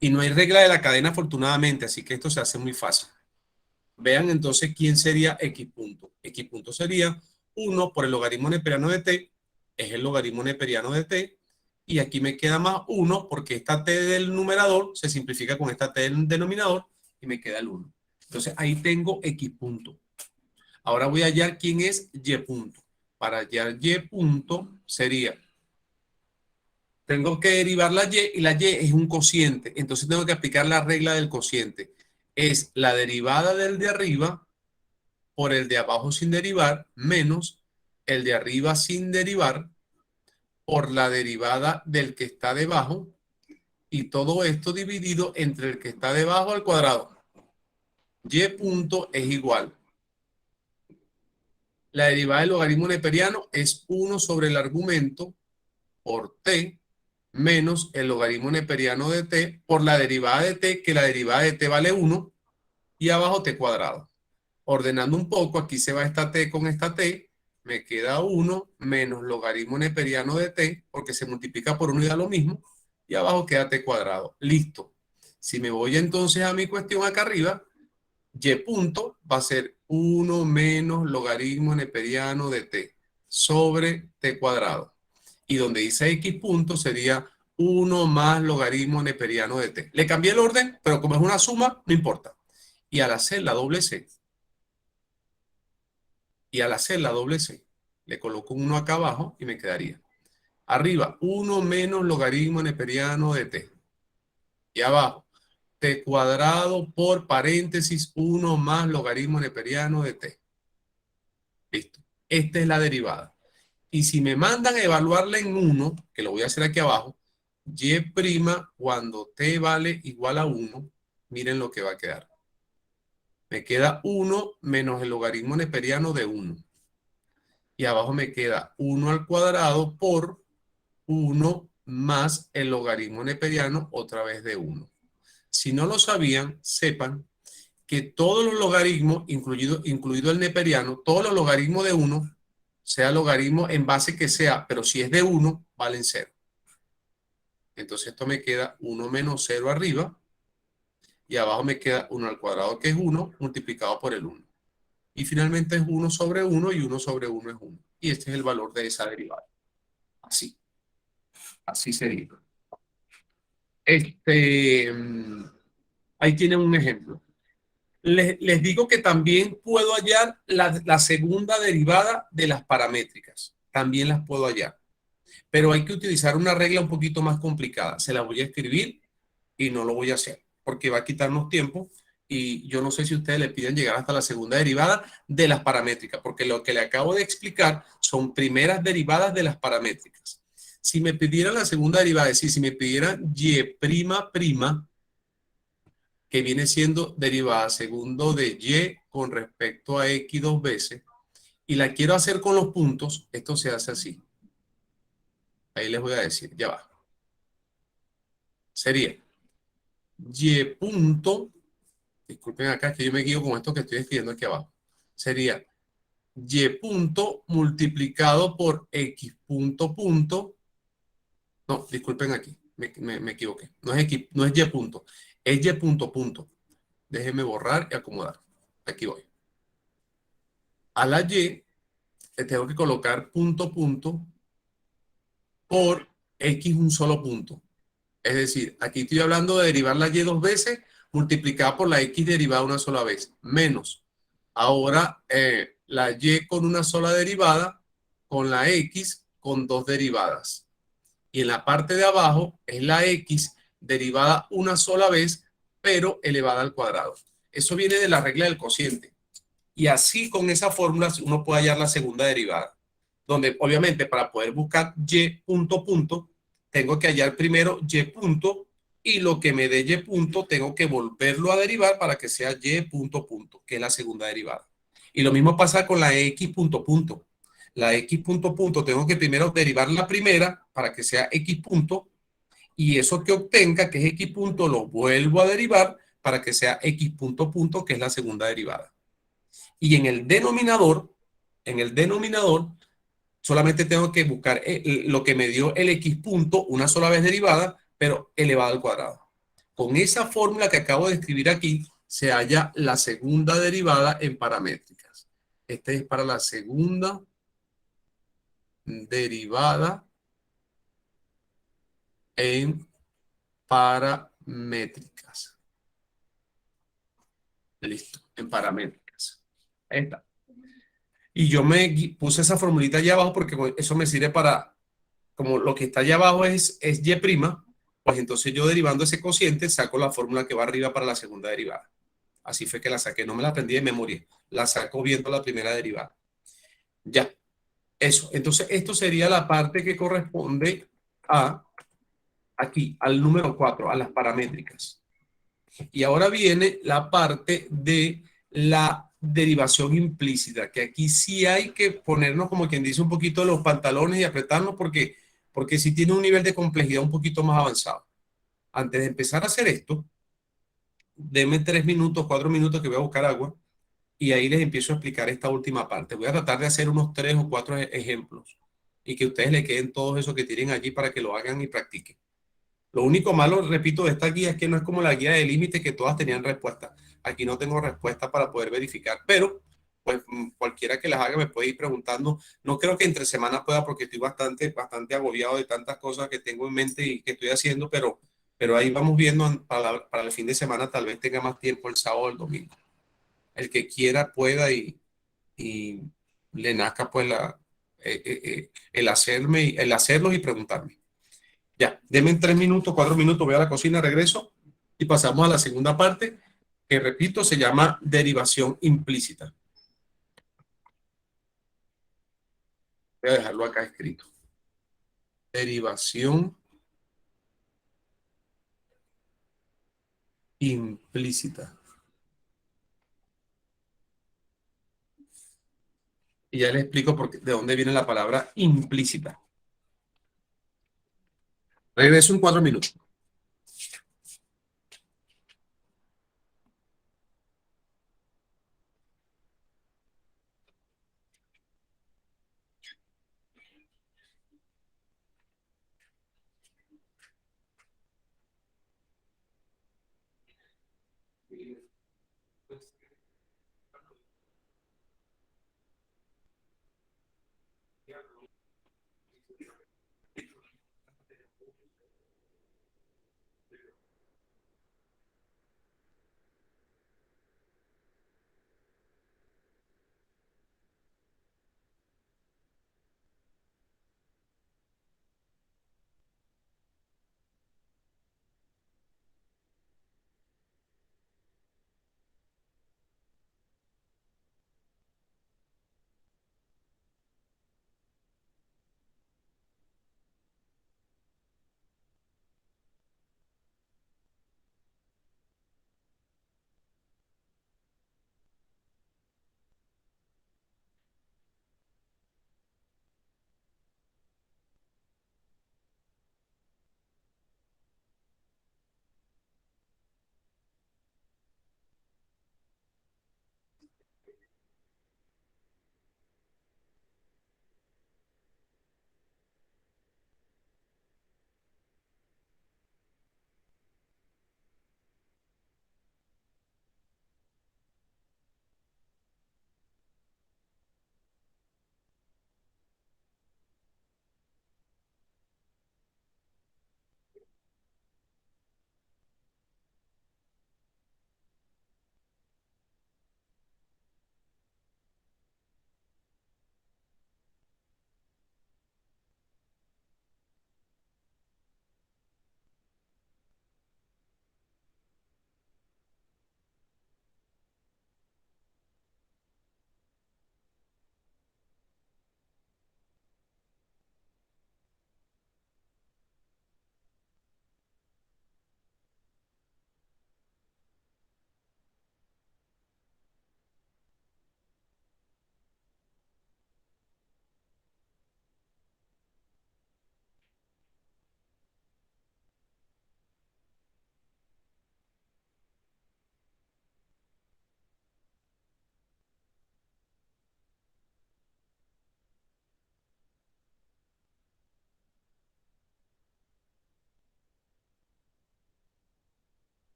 Y no hay regla de la cadena, afortunadamente, así que esto se hace muy fácil. Vean entonces quién sería x punto. X punto sería 1 por el logaritmo neperiano de t, es el logaritmo neperiano de t, y aquí me queda más 1 porque esta t del numerador se simplifica con esta t del denominador y me queda el 1. Entonces ahí tengo x punto. Ahora voy a hallar quién es y punto. Para hallar y punto sería, tengo que derivar la y la y es un cociente. Entonces tengo que aplicar la regla del cociente. Es la derivada del de arriba por el de abajo sin derivar menos el de arriba sin derivar por la derivada del que está debajo y todo esto dividido entre el que está debajo al cuadrado. Y punto es igual. La derivada del logaritmo neperiano es 1 sobre el argumento por t menos el logaritmo neperiano de t por la derivada de t, que la derivada de t vale 1, y abajo t cuadrado. Ordenando un poco, aquí se va esta t con esta t, me queda 1 menos logaritmo neperiano de t, porque se multiplica por 1 y da lo mismo, y abajo queda t cuadrado. Listo. Si me voy entonces a mi cuestión acá arriba, y punto va a ser 1 menos logaritmo neperiano de t sobre t cuadrado. Y donde dice x punto sería 1 más logaritmo neperiano de t. Le cambié el orden, pero como es una suma, no importa. Y al hacer la doble c, le coloco un 1 acá abajo y me quedaría. Arriba, 1 menos logaritmo neperiano de t. Y abajo, t cuadrado por paréntesis 1 más logaritmo neperiano de t. Listo. Esta es la derivada. Y si me mandan a evaluarla en 1, que lo voy a hacer aquí abajo, y' cuando t vale igual a 1, miren lo que va a quedar. Me queda 1 menos el logaritmo neperiano de 1. Y abajo me queda 1 al cuadrado por 1 más el logaritmo neperiano otra vez de 1. Si no lo sabían, sepan que todos los logaritmos, incluido el neperiano, todos los logaritmos de 1, sea logaritmo en base que sea, pero si es de 1, valen 0. Entonces esto me queda 1 menos 0 arriba, y abajo me queda 1 al cuadrado, que es 1, multiplicado por el 1. Y finalmente es 1 sobre 1, y 1 sobre 1 es 1. Y este es el valor de esa derivada. Así. Así sería. Ahí tienen un ejemplo. Les digo que también puedo hallar la segunda derivada de las paramétricas. También las puedo hallar. Pero hay que utilizar una regla un poquito más complicada. Se la voy a escribir y no lo voy a hacer porque va a quitarnos tiempo. Y yo no sé si ustedes le piden llegar hasta la segunda derivada de las paramétricas, porque lo que le acabo de explicar son primeras derivadas de las paramétricas. Si me pidieran la segunda derivada, es decir, si me pidieran y'', que viene siendo derivada segundo de y con respecto a x 2 veces, y la quiero hacer con los puntos, esto se hace así. Ahí les voy a decir, ya va. Sería y punto, disculpen acá que yo me guío con esto que estoy escribiendo aquí abajo. Sería y punto multiplicado por x punto punto. No, disculpen aquí, me equivoqué. No es y punto, es y punto punto. Déjenme borrar y acomodar. Aquí voy. A la y le tengo que colocar punto punto por x un solo punto. Es decir, aquí estoy hablando de derivar la y 2 veces multiplicada por la x derivada una sola vez, menos. Ahora la y con una sola derivada con la X con dos derivadas. Y en la parte de abajo es la X derivada una sola vez, pero elevada al cuadrado. Eso viene de la regla del cociente. Y así con esa fórmula uno puede hallar la segunda derivada, donde obviamente para poder buscar y punto punto, tengo que hallar primero y punto y lo que me dé y punto tengo que volverlo a derivar para que sea y punto punto, que es la segunda derivada. Y lo mismo pasa con la x punto punto. La x punto punto tengo que primero derivar la primera para que sea x punto y eso que obtenga, que es x punto, lo vuelvo a derivar para que sea x punto punto, que es la segunda derivada. Y en el denominador, solamente tengo que buscar lo que me dio el x punto una sola vez derivada, pero elevado al cuadrado. Con esa fórmula que acabo de escribir aquí, se halla la segunda derivada en paramétricas. Este es para la segunda derivada en paramétricas. Listo, en paramétricas. Ahí está. Y yo me puse esa formulita allá abajo porque eso me sirve para, como lo que está allá abajo es y', pues entonces yo derivando ese cociente saco la fórmula que va arriba para la segunda derivada. Así fue que la saqué, no me la aprendí de memoria, la saco viendo la primera derivada. Ya, eso. Entonces esto sería la parte que corresponde a aquí, al número 4, a las paramétricas. Y ahora viene la parte de la derivación implícita, que aquí sí hay que ponernos, como quien dice, un poquito los pantalones y apretarnos porque sí tiene un nivel de complejidad un poquito más avanzado. Antes de empezar a hacer esto, denme 3 minutos, 4 minutos que voy a buscar agua y ahí les empiezo a explicar esta última parte. Voy a tratar de hacer unos 3 o 4 ejemplos y que ustedes le queden todos esos que tienen allí para que lo hagan y practiquen. Lo único malo, repito, de esta guía es que no es como la guía de límite que todas tenían respuesta. Aquí no tengo respuesta para poder verificar, pero pues cualquiera que las haga me puede ir preguntando. No creo que entre semana pueda porque estoy bastante agobiado de tantas cosas que tengo en mente y que estoy haciendo, pero ahí vamos viendo para el fin de semana, tal vez tenga más tiempo el sábado o el domingo. El que quiera pueda y le nazca pues el hacerlos y preguntarme. Ya, denme 3 minutos, 4 minutos, voy a la cocina, regreso y pasamos a la segunda parte, que repito, se llama derivación implícita. Voy a dejarlo acá escrito. Derivación implícita. Y ya les explico de dónde viene la palabra implícita. Regreso en 4 minutos.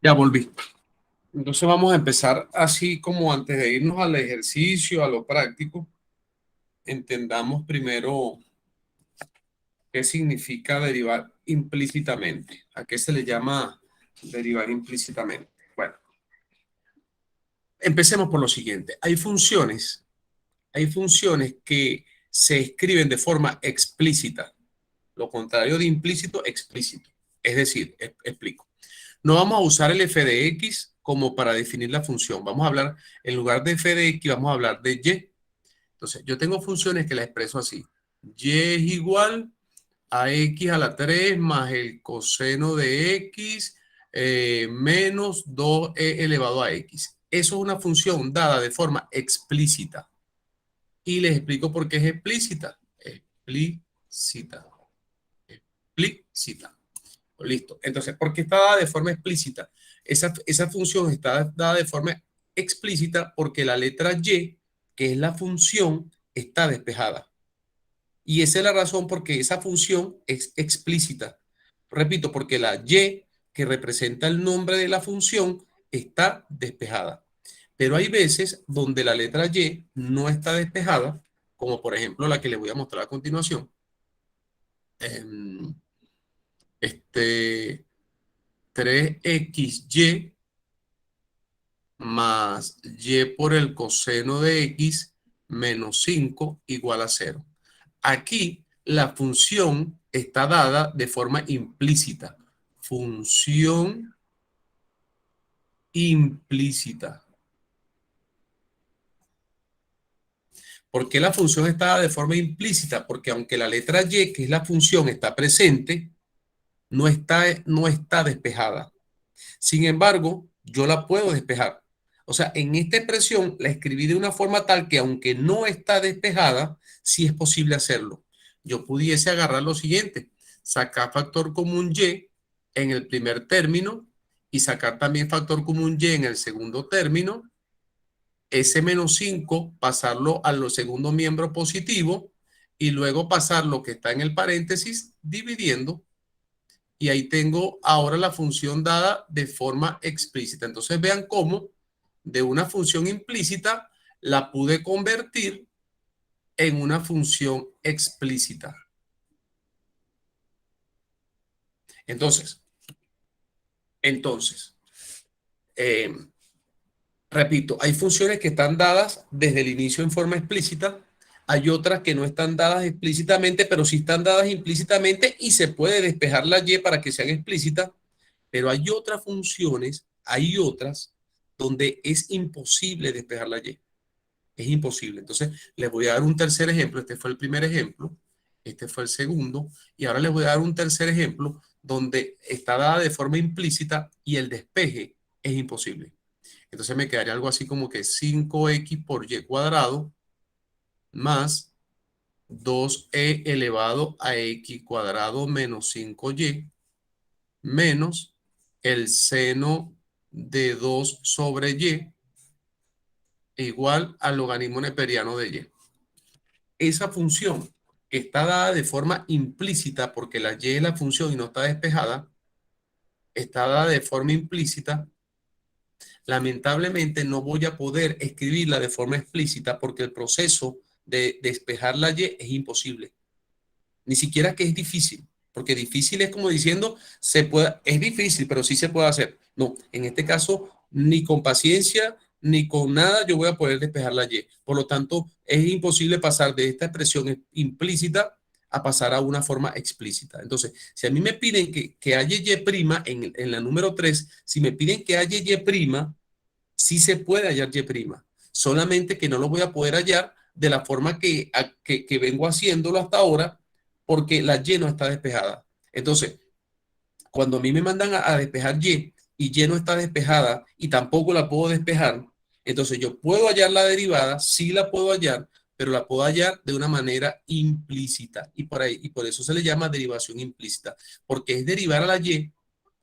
Ya volví. Entonces vamos a empezar así como antes de irnos al ejercicio, a lo práctico. Entendamos primero qué significa derivar implícitamente. ¿A qué se le llama derivar implícitamente? Bueno, empecemos por lo siguiente. Hay funciones que se escriben de forma explícita. Lo contrario de implícito, explícito. Es decir, explico. No vamos a usar el f de x como para definir la función. Vamos a hablar, en lugar de f de x, vamos a hablar de y. Entonces, yo tengo funciones que las expreso así. Y es igual a x a la 3 más el coseno de x menos 2e elevado a x. Eso es una función dada de forma explícita. Y les explico por qué es explícita. Explícita. Explícita. Listo. Entonces, ¿por qué está dada de forma explícita? Esa función está dada de forma explícita porque la letra y, que es la función, está despejada. Y esa es la razón por qué esa función es explícita. Repito, porque la y, que representa el nombre de la función, está despejada. Pero hay veces donde la letra y no está despejada, como por ejemplo la que les voy a mostrar a continuación. Este 3xy más y por el coseno de x menos 5 igual a 0. Aquí la función está dada de forma implícita. Función implícita. ¿Por qué la función está dada de forma implícita? Porque aunque la letra y, que es la función, está presente, no está despejada. Sin embargo, yo la puedo despejar. O sea, en esta expresión la escribí de una forma tal que aunque no está despejada, sí es posible hacerlo. Yo pudiese agarrar lo siguiente, sacar factor común y en el primer término y sacar también factor común y en el segundo término, ese menos 5 pasarlo a los segundo miembro positivo y luego pasar lo que está en el paréntesis dividiendo. Y ahí tengo ahora la función dada de forma explícita. Entonces vean cómo de una función implícita la pude convertir en una función explícita. Entonces, eh, repito, hay funciones que están dadas desde el inicio en forma explícita, hay otras que no están dadas explícitamente, pero sí están dadas implícitamente y se puede despejar la y para que sean explícitas. Pero hay otras funciones, hay otras donde es imposible despejar la y. Es imposible. Entonces, les voy a dar un tercer ejemplo. Este fue el primer ejemplo. Este fue el segundo. Y ahora les voy a dar un tercer ejemplo donde está dada de forma implícita y el despeje es imposible. Entonces me quedaría algo así como que 5x por y cuadrado más 2e elevado a x cuadrado menos 5y menos el seno de 2 sobre y igual al logaritmo neperiano de y. Esa función que está dada de forma implícita porque la y es la función y no está despejada, está dada de forma implícita. Lamentablemente no voy a poder escribirla de forma explícita porque el proceso de despejar la y es imposible. Ni siquiera que es difícil, porque difícil es como diciendo, es difícil, pero sí se puede hacer. No, en este caso, ni con paciencia, ni con nada yo voy a poder despejar la y. Por lo tanto, es imposible pasar de esta expresión implícita a pasar a una forma explícita. Entonces, si a mí me piden que haya y' en la número 3, si me piden que haya y', sí se puede hallar y', solamente que no lo voy a poder hallar de la forma que vengo haciéndolo hasta ahora, porque la y no está despejada. Entonces, cuando a mí me mandan a despejar y no está despejada y tampoco la puedo despejar, entonces yo puedo hallar la derivada, sí la puedo hallar, pero la puedo hallar de una manera implícita. Y por eso se le llama derivación implícita, porque es derivar a la y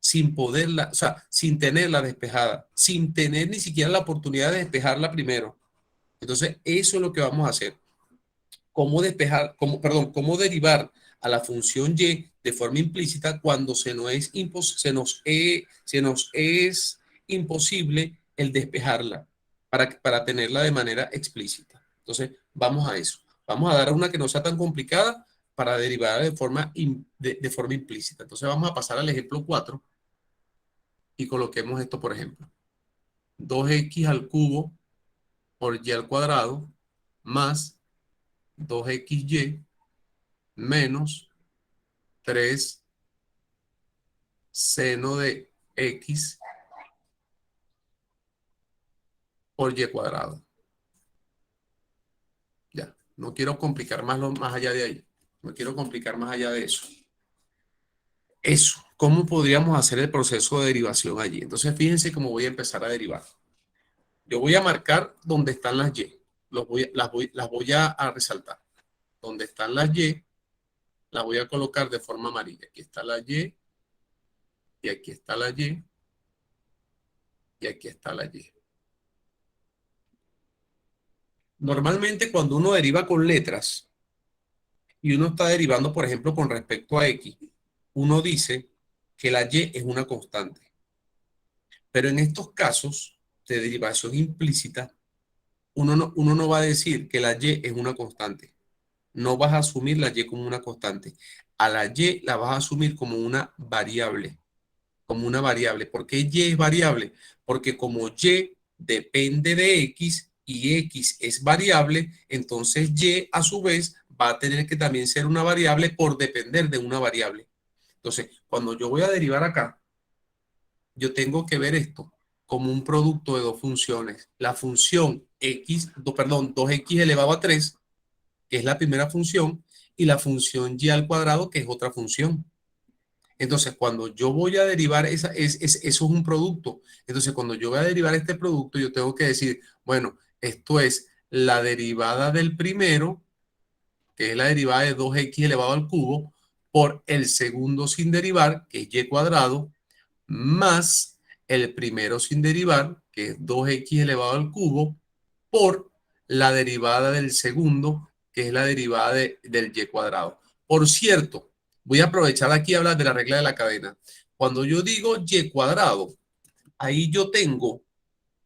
sin poderla, o sea, sin tenerla despejada, sin tener ni siquiera la oportunidad de despejarla primero. Entonces, eso es lo que vamos a hacer. cómo despejar, cómo derivar a la función y de forma implícita cuando se nos es imposible el despejarla para tenerla de manera explícita. Entonces, vamos a eso. Vamos a dar una que no sea tan complicada para derivar de forma implícita. Entonces, vamos a pasar al ejemplo 4 y coloquemos esto, por ejemplo. 2x al cubo por y al cuadrado más 2xy menos 3 seno de x por y cuadrado. Ya, no quiero complicar más allá de ahí. No quiero complicar más allá de eso. Eso, ¿cómo podríamos hacer el proceso de derivación allí? Entonces, fíjense cómo voy a empezar a derivar. Yo voy a marcar dónde están las y. Las voy a resaltar. Donde están las y, las voy a colocar de forma amarilla. Aquí está la y aquí está la y aquí está la y. Normalmente cuando uno deriva con letras y uno está derivando, por ejemplo, con respecto a x, uno dice que la y es una constante. Pero en estos casos de derivación implícita, uno no va a decir que la y es una constante. No vas a asumir la y como una constante. A la y la vas a asumir como una variable. Como una variable. ¿Por qué y es variable? Porque como y depende de x y x es variable, entonces y a su vez va a tener que también ser una variable por depender de una variable. Entonces, cuando yo voy a derivar acá, yo tengo que ver esto como un producto de dos funciones. La función perdón, 2x elevado a 3, que es la primera función, y la función y al cuadrado, que es otra función. Entonces, cuando yo voy a derivar, eso es un producto. Entonces, cuando yo voy a derivar este producto, yo tengo que decir, bueno, esto es la derivada del primero, que es la derivada de 2x elevado al cubo, por el segundo sin derivar, que es y cuadrado, más el primero sin derivar, que es 2x elevado al cubo, por la derivada del segundo, que es la derivada del y cuadrado. Por cierto, voy a aprovechar aquí a hablar de la regla de la cadena. Cuando yo digo y cuadrado, ahí yo tengo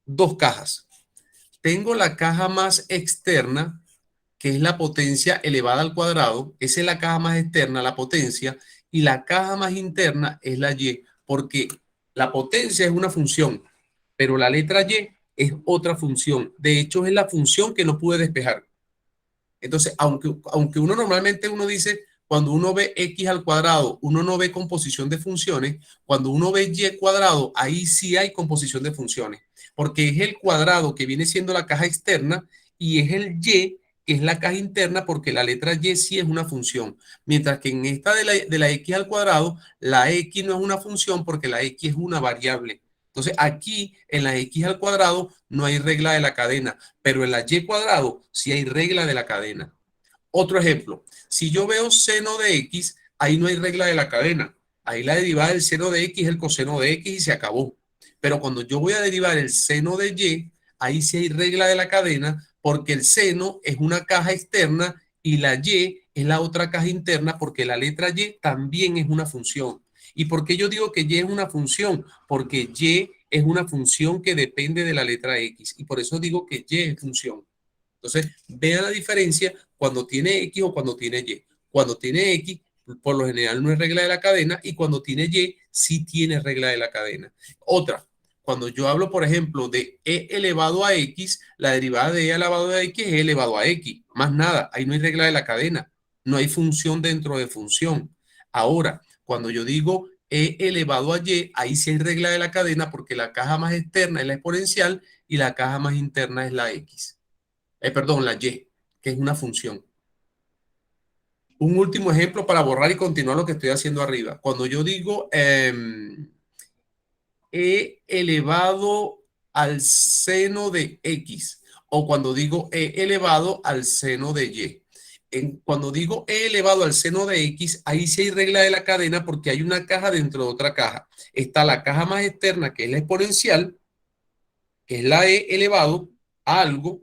dos cajas. Tengo la caja más externa, que es la potencia elevada al cuadrado. Esa es la caja más externa, la potencia, y la caja más interna es la y, porque la potencia es una función, pero la letra y es otra función. De hecho, es la función que no pude despejar. Entonces, aunque uno dice, cuando uno ve x al cuadrado, uno no ve composición de funciones. Cuando uno ve y cuadrado, ahí sí hay composición de funciones, porque es el cuadrado que viene siendo la caja externa y es el y que es la caja interna, porque la letra y sí es una función. Mientras que en esta de la x al cuadrado, la x no es una función porque la x es una variable. Entonces, aquí en la x al cuadrado no hay regla de la cadena, pero en la y cuadrado sí hay regla de la cadena. Otro ejemplo, si yo veo seno de x, ahí no hay regla de la cadena. Ahí la derivada del seno de x es el coseno de x y se acabó. Pero cuando yo voy a derivar el seno de y, ahí sí hay regla de la cadena, porque el seno es una caja externa y la y es la otra caja interna, porque la letra y también es una función. ¿Y por qué yo digo que y es una función? Porque y es una función que depende de la letra x, y por eso digo que y es función. Entonces, vean la diferencia cuando tiene x o cuando tiene y. Cuando tiene x, por lo general no es regla de la cadena, y cuando tiene y, sí tiene regla de la cadena. Otra, cuando yo hablo, por ejemplo, de e elevado a x, la derivada de e elevado a x es e elevado a x. Más nada, ahí no hay regla de la cadena. No hay función dentro de función. Ahora, cuando yo digo e elevado a y, ahí sí hay regla de la cadena, porque la caja más externa es la exponencial y la caja más interna es la x. Perdón, la y, que es una función. Un último ejemplo para borrar y continuar lo que estoy haciendo arriba. Cuando yo digo e elevado al seno de x, o cuando digo e elevado al seno de y. Cuando digo e elevado al seno de x, ahí sí hay regla de la cadena, porque hay una caja dentro de otra caja. Está la caja más externa, que es la exponencial, que es la e elevado a algo,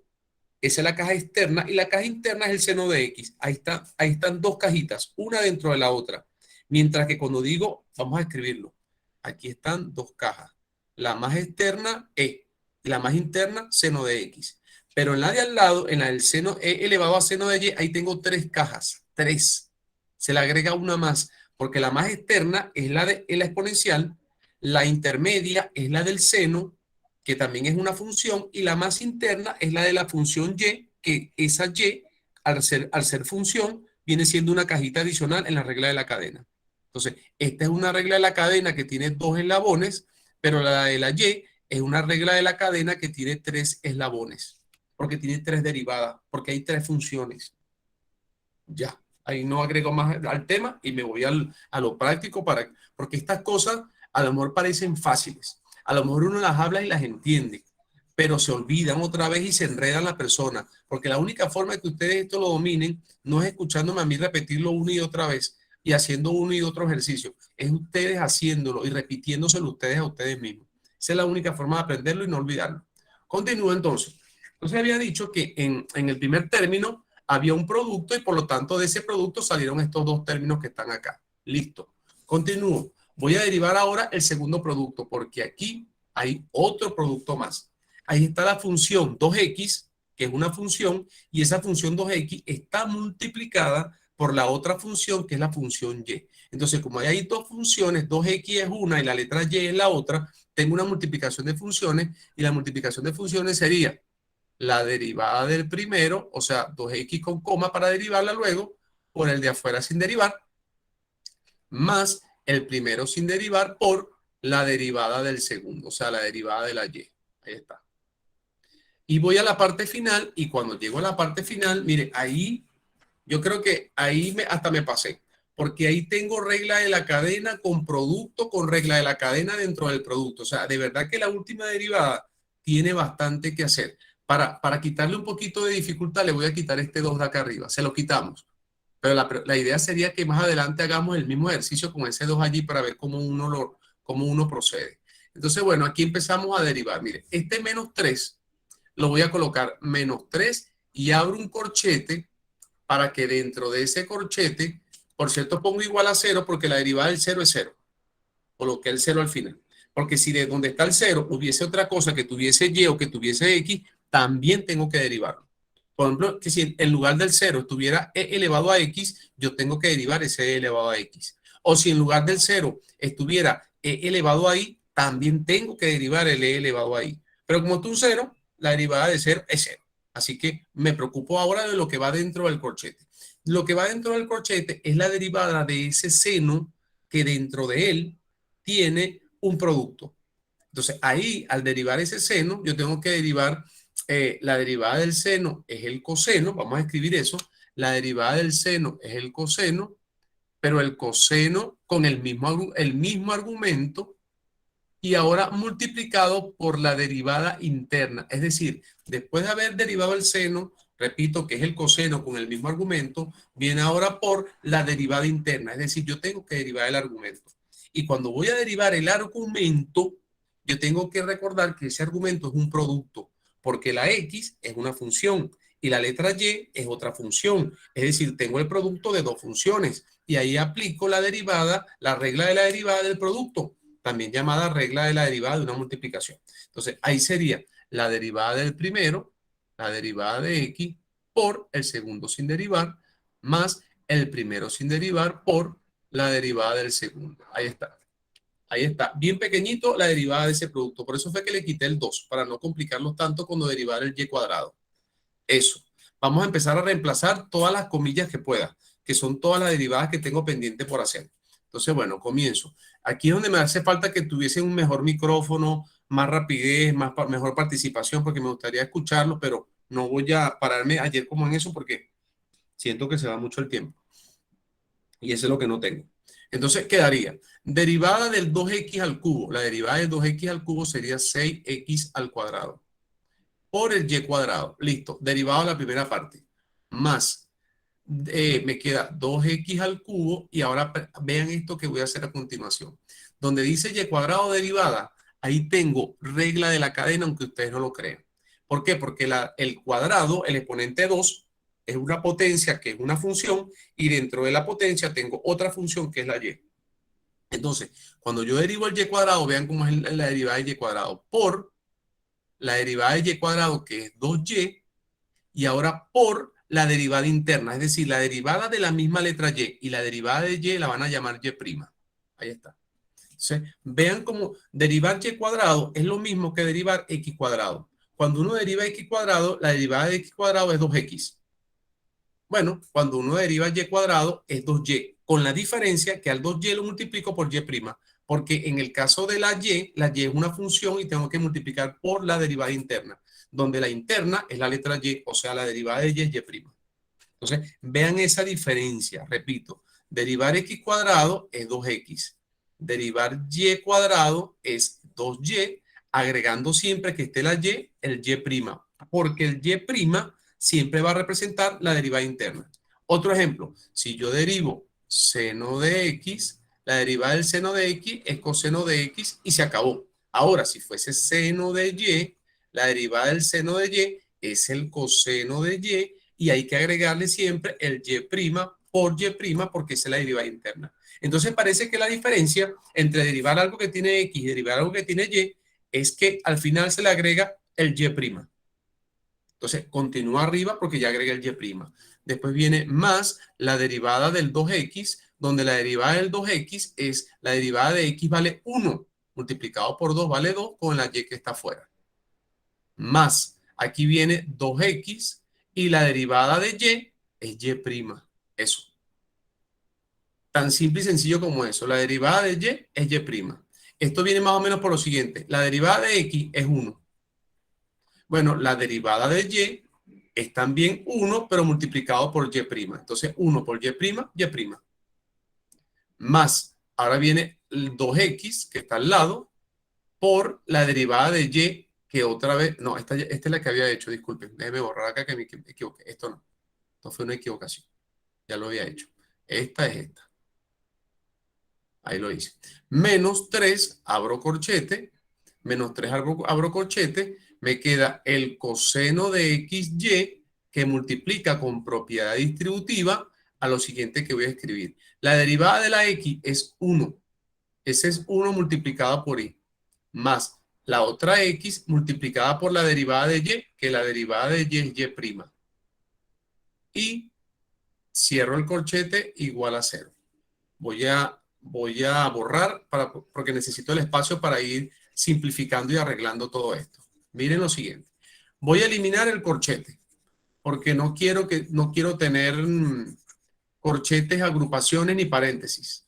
Esa es la caja externa y la caja interna es el seno de X. Ahí están dos cajitas, una dentro de la otra. Mientras que cuando digo, vamos a escribirlo, aquí están dos cajas. La más externa E y la más interna seno de X. Pero en la de al lado, en la del seno E elevado a seno de Y, ahí tengo tres cajas, tres. Se le agrega una más, porque la más externa es la exponencial, la intermedia es la del seno, que también es una función, y la más interna es la de la función Y, que esa Y, al ser función, viene siendo una cajita adicional en la regla de la cadena. Entonces, esta es una regla de la cadena que tiene dos eslabones, pero la de la Y es una regla de la cadena que tiene tres eslabones, porque tiene tres derivadas, porque hay tres funciones. Ya, ahí no agrego más al tema y me voy a lo práctico porque estas cosas a lo mejor parecen fáciles. A lo mejor uno las habla y las entiende, pero se olvidan otra vez y se enredan la persona, porque la única forma de que ustedes esto lo dominen no es escuchándome a mí repetirlo una y otra vez y haciendo uno y otro ejercicio, es ustedes haciéndolo y repitiéndoselo ustedes a ustedes mismos. Esa es la única forma de aprenderlo y no olvidarlo. Continúo entonces. Entonces había dicho que en el primer término había un producto y por lo tanto de ese producto salieron estos dos términos que están acá. Listo. Continúo. Voy a derivar ahora el segundo producto porque aquí hay otro producto más. Ahí está la función 2x, que es una función, y esa función 2x está multiplicada por la otra función, que es la función y. Entonces, como hay dos funciones, 2x es una y la letra y es la otra, tengo una multiplicación de funciones y la multiplicación de funciones sería la derivada del primero, o sea, 2x con coma para derivarla luego, por el de afuera sin derivar, más el primero sin derivar por la derivada del segundo, o sea, la derivada de la y. Ahí está. Y voy a la parte final y cuando llego a la parte final, mire, ahí yo creo que ahí hasta me pasé, porque ahí tengo regla de la cadena con producto, con regla de la cadena dentro del producto. O sea, de verdad que la última derivada tiene bastante que hacer. Para quitarle un poquito de dificultad, le voy a quitar este 2 de acá arriba. Se lo quitamos. Pero la idea sería que más adelante hagamos el mismo ejercicio con ese 2 allí para ver cómo uno procede. Entonces, bueno, aquí empezamos a derivar. Mire, este menos 3 lo voy a colocar menos 3 y abro un corchete para que dentro de ese corchete, por cierto, pongo igual a 0 porque la derivada del 0 es 0. Coloqué el 0 al final. Porque si de donde está el 0 hubiese otra cosa que tuviese y o que tuviese x, también tengo que derivarlo. Por ejemplo, que si en lugar del 0 estuviera e elevado a x, yo tengo que derivar ese e elevado a x. O si en lugar del 0 estuviera e elevado a y, también tengo que derivar el e elevado a y. Pero como está un 0, la derivada de 0 es 0. Así que me preocupo ahora de lo que va dentro del corchete. Lo que va dentro del corchete es la derivada de ese seno que dentro de él tiene un producto. Entonces, ahí, al derivar ese seno, yo tengo que derivar la derivada del seno es el coseno, vamos a escribir eso, la derivada del seno es el coseno, pero el coseno con el mismo argumento y ahora multiplicado por la derivada interna. Es decir, después de haber derivado el seno, repito que es el coseno con el mismo argumento, viene ahora por la derivada interna. Es decir, yo tengo que derivar el argumento. Y cuando voy a derivar el argumento, yo tengo que recordar que ese argumento es un producto, porque la x es una función y la letra y es otra función. Es decir, tengo el producto de dos funciones y ahí aplico la derivada, la regla de la derivada del producto, también llamada regla de la derivada de una multiplicación. Entonces, ahí sería la derivada del primero, la derivada de x por el segundo sin derivar, más el primero sin derivar por la derivada del segundo. Ahí está. Ahí está. Bien pequeñito la derivada de ese producto. Por eso fue que le quité el 2, para no complicarlo tanto cuando derivar el y cuadrado. Eso. Vamos a empezar a reemplazar todas las comillas que pueda, que son todas las derivadas que tengo pendiente por hacer. Entonces, bueno, comienzo. Aquí es donde me hace falta que tuviese un mejor micrófono, más rapidez, mejor participación, porque me gustaría escucharlo, pero no voy a pararme ayer como en eso porque siento que se va mucho el tiempo. Y eso es lo que no tengo. Entonces quedaría derivada del 2x al cubo. La derivada del 2x al cubo sería 6x al cuadrado por el y cuadrado. Listo, derivado de la primera parte. Más, me queda 2x al cubo y ahora vean esto que voy a hacer a continuación. Donde dice y cuadrado derivada, ahí tengo regla de la cadena, aunque ustedes no lo crean. ¿Por qué? Porque el cuadrado, el exponente 2, es una potencia que es una función y dentro de la potencia tengo otra función que es la y. Entonces, cuando yo derivo el y cuadrado, vean cómo es la derivada de y cuadrado por la derivada de y cuadrado, que es 2y, y ahora por la derivada interna, es decir, la derivada de la misma letra y la derivada de y la van a llamar y'. Ahí está. Entonces, vean cómo derivar y cuadrado es lo mismo que derivar x cuadrado. Cuando uno deriva x cuadrado, la derivada de x cuadrado es 2x. Bueno, cuando uno deriva y cuadrado es 2y, con la diferencia que al 2y lo multiplico por y', porque en el caso de la y es una función y tengo que multiplicar por la derivada interna, donde la interna es la letra y, o sea, la derivada de y es y'. Entonces, vean esa difere'ncia, repito, derivar x cuadrado es 2x, derivar y cuadrado es 2y, agregando siempre que esté la y, el y', porque el y' siempre va a representar la derivada interna. Otro ejemplo, si yo derivo seno de x, la derivada del seno de x es coseno de x y se acabó. Ahora, si fuese seno de y, la derivada del seno de y es el coseno de y hay que agregarle siempre el y' por y' porque esa es la derivada interna. Entonces parece que la diferencia entre derivar algo que tiene x y derivar algo que tiene y es que al final se le agrega el y'. Entonces, continúa arriba porque ya agrega el y'. Después viene más la derivada del 2x, donde la derivada del 2x es la derivada de x vale 1, multiplicado por 2 vale 2 con la y que está afuera. Más, aquí viene 2x y la derivada de y es y'. Eso. Tan simple y sencillo como eso. La derivada de y es y'. Esto viene más o menos por lo siguiente. La derivada de x es 1. Bueno, la derivada de y es también 1, pero multiplicado por y'. Entonces, 1 por y'. Más, ahora viene el 2x, que está al lado, por la derivada de y, que otra vez, no, esta es la que había hecho, disculpen, déjenme borrar acá que me equivoqué. Esto no, esto fue una equivocación, ya lo había hecho. Esta es esta. Ahí lo hice. Menos 3, abro corchete, menos 3 abro corchete, me queda el coseno de xy que multiplica con propiedad distributiva a lo siguiente que voy a escribir. La derivada de la x es 1. Ese es 1 multiplicado por y, más la otra x multiplicada por la derivada de y, que la derivada de y es y'. Y cierro el corchete igual a 0. Voy a borrar porque necesito el espacio para ir simplificando y arreglando todo esto. Miren lo siguiente. Voy a eliminar el corchete porque no quiero tener corchetes, agrupaciones ni paréntesis.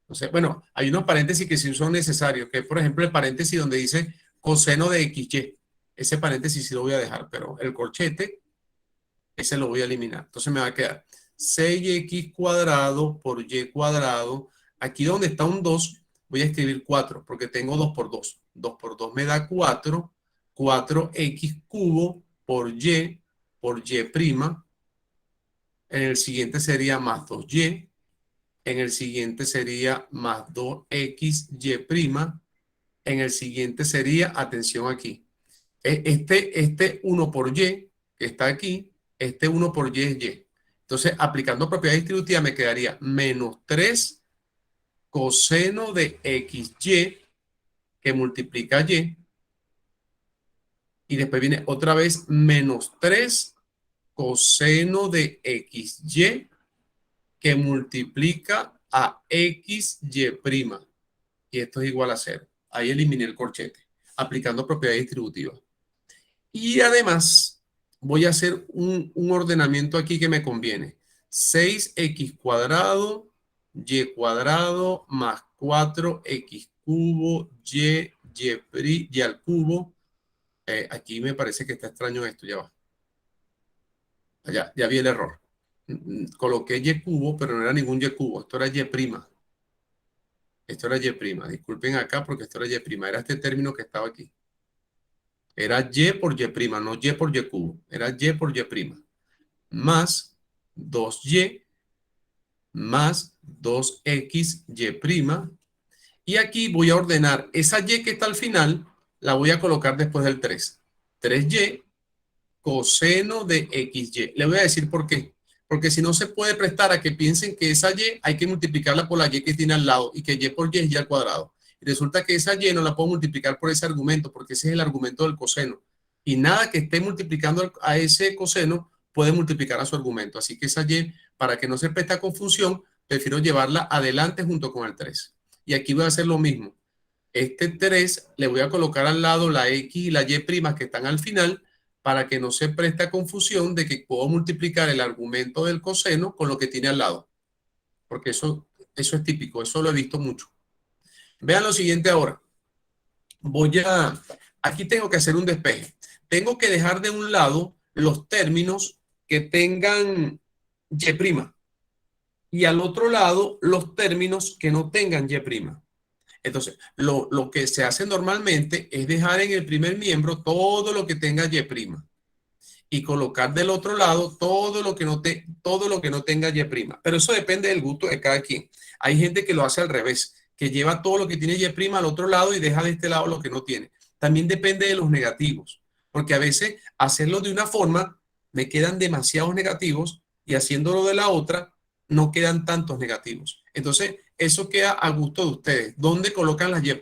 Entonces, bueno, hay unos paréntesis que sí son necesarios, que es por ejemplo el paréntesis donde dice coseno de xy. Ese paréntesis sí lo voy a dejar, pero el corchete, ese lo voy a eliminar. Entonces me va a quedar 6x cuadrado por y cuadrado. Aquí donde está un 2, voy a escribir 4, porque tengo 2 por 2. 2 por 2 me da 4. 4x cubo por y prima. En el siguiente sería más 2y. En el siguiente sería más 2xy'. En el siguiente sería, atención aquí, este 1 por y, que está aquí, este 1 por y es y. Entonces, aplicando propiedad distributiva, me quedaría menos 3 coseno de xy, que multiplica y. Y después viene otra vez menos 3 coseno de xy, que multiplica a xy'. Y esto es igual a 0. Ahí eliminé el corchete, aplicando propiedad distributiva. Y además, voy a hacer un ordenamiento aquí que me conviene. 6x cuadrado, y cuadrado, más 4x cubo, y al cubo. Aquí me parece que está extraño esto, ya va. Ya vi el error. Coloqué y cubo, pero no era ningún y cubo, esto era y'. Esto era y'. Disculpen acá porque esto era y'. Era este término que estaba aquí. Era y por y', no y por y cubo. Era y por y'. Más 2y más 2xy'. Y aquí voy a ordenar esa y que está al final, la voy a colocar después del 3. 3y coseno de XY. Le voy a decir por qué. Porque si no se puede prestar a que piensen que esa Y hay que multiplicarla por la Y que tiene al lado y que Y por Y es Y al cuadrado. Y resulta que esa Y no la puedo multiplicar por ese argumento porque ese es el argumento del coseno. Y nada que esté multiplicando a ese coseno puede multiplicar a su argumento. Así que esa Y, para que no se preste a confusión, prefiero llevarla adelante junto con el 3. Y aquí voy a hacer lo mismo. Este 3 le voy a colocar al lado la X y la Y primas que están al final para que no se preste a confusión de que puedo multiplicar el argumento del coseno con lo que tiene al lado. Porque eso es típico, eso lo he visto mucho. Vean lo siguiente ahora. Aquí tengo que hacer un despeje. Tengo que dejar de un lado los términos que tengan Y'. Y al otro lado los términos que no tengan Y'. Entonces, lo que se hace normalmente es dejar en el primer miembro todo lo que tenga Y' y colocar del otro lado todo lo que no tenga Y'. Pero eso depende del gusto de cada quien. Hay gente que lo hace al revés, que lleva todo lo que tiene Y' al otro lado y deja de este lado lo que no tiene. También depende de los negativos, porque a veces hacerlo de una forma me quedan demasiados negativos y haciéndolo de la otra no quedan tantos negativos. Entonces, eso queda a gusto de ustedes. ¿Dónde colocan las Y'?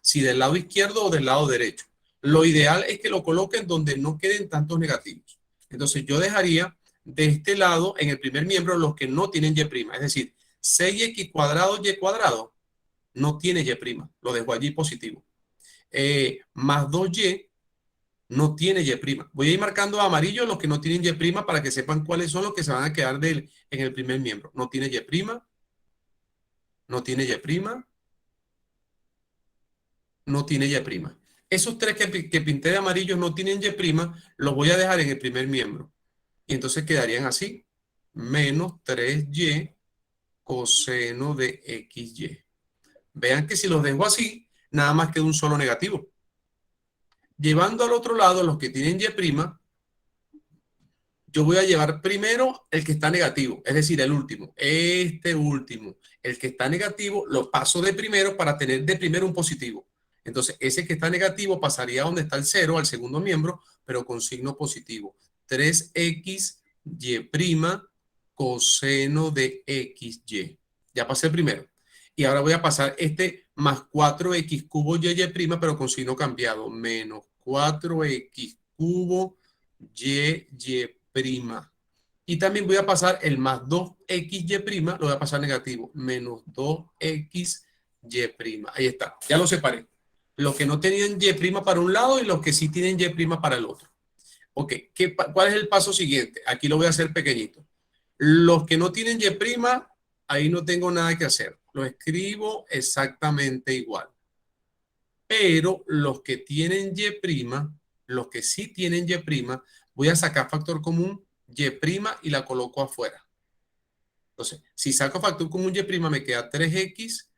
Si del lado izquierdo o del lado derecho. Lo ideal es que lo coloquen donde no queden tantos negativos. Entonces, yo dejaría de este lado, en el primer miembro, los que no tienen Y'. Es decir, 6x cuadrado Y cuadrado no tiene Y'. Lo dejo allí positivo. Más 2y no tiene Y'. Voy a ir marcando a amarillo los que no tienen Y' para que sepan cuáles son los que se van a quedar en el primer miembro. No tiene Y', no tiene Y', no tiene Y'. Esos tres que pinté de amarillo no tienen Y', los voy a dejar en el primer miembro. Y entonces quedarían así, menos 3y coseno de XY. Vean que si los dejo así, nada más queda un solo negativo. Llevando al otro lado los que tienen Y', yo voy a llevar primero el que está negativo, es decir, el último, este último. El que está negativo lo paso de primero para tener de primero un positivo. Entonces, ese que está negativo pasaría donde está el 0, al segundo miembro, pero con signo positivo. 3x y' coseno de XY. Ya pasé el primero. Y ahora voy a pasar este más 4x cubo y', pero con signo cambiado. Menos 4x cubo y'. Y también voy a pasar el más 2xy', lo voy a pasar negativo. Menos 2xy'. Ahí está. Ya lo separé. Los que no tenían y' para un lado y los que sí tienen y' para el otro. Ok, ¿cuál es el paso siguiente? Aquí lo voy a hacer pequeñito. Los que no tienen Y', ahí no tengo nada que hacer. Lo escribo exactamente igual. Pero los que tienen Y', los que sí tienen Y', voy a sacar factor común Y' y la coloco afuera. Entonces, si saco factor común Y', me queda 3x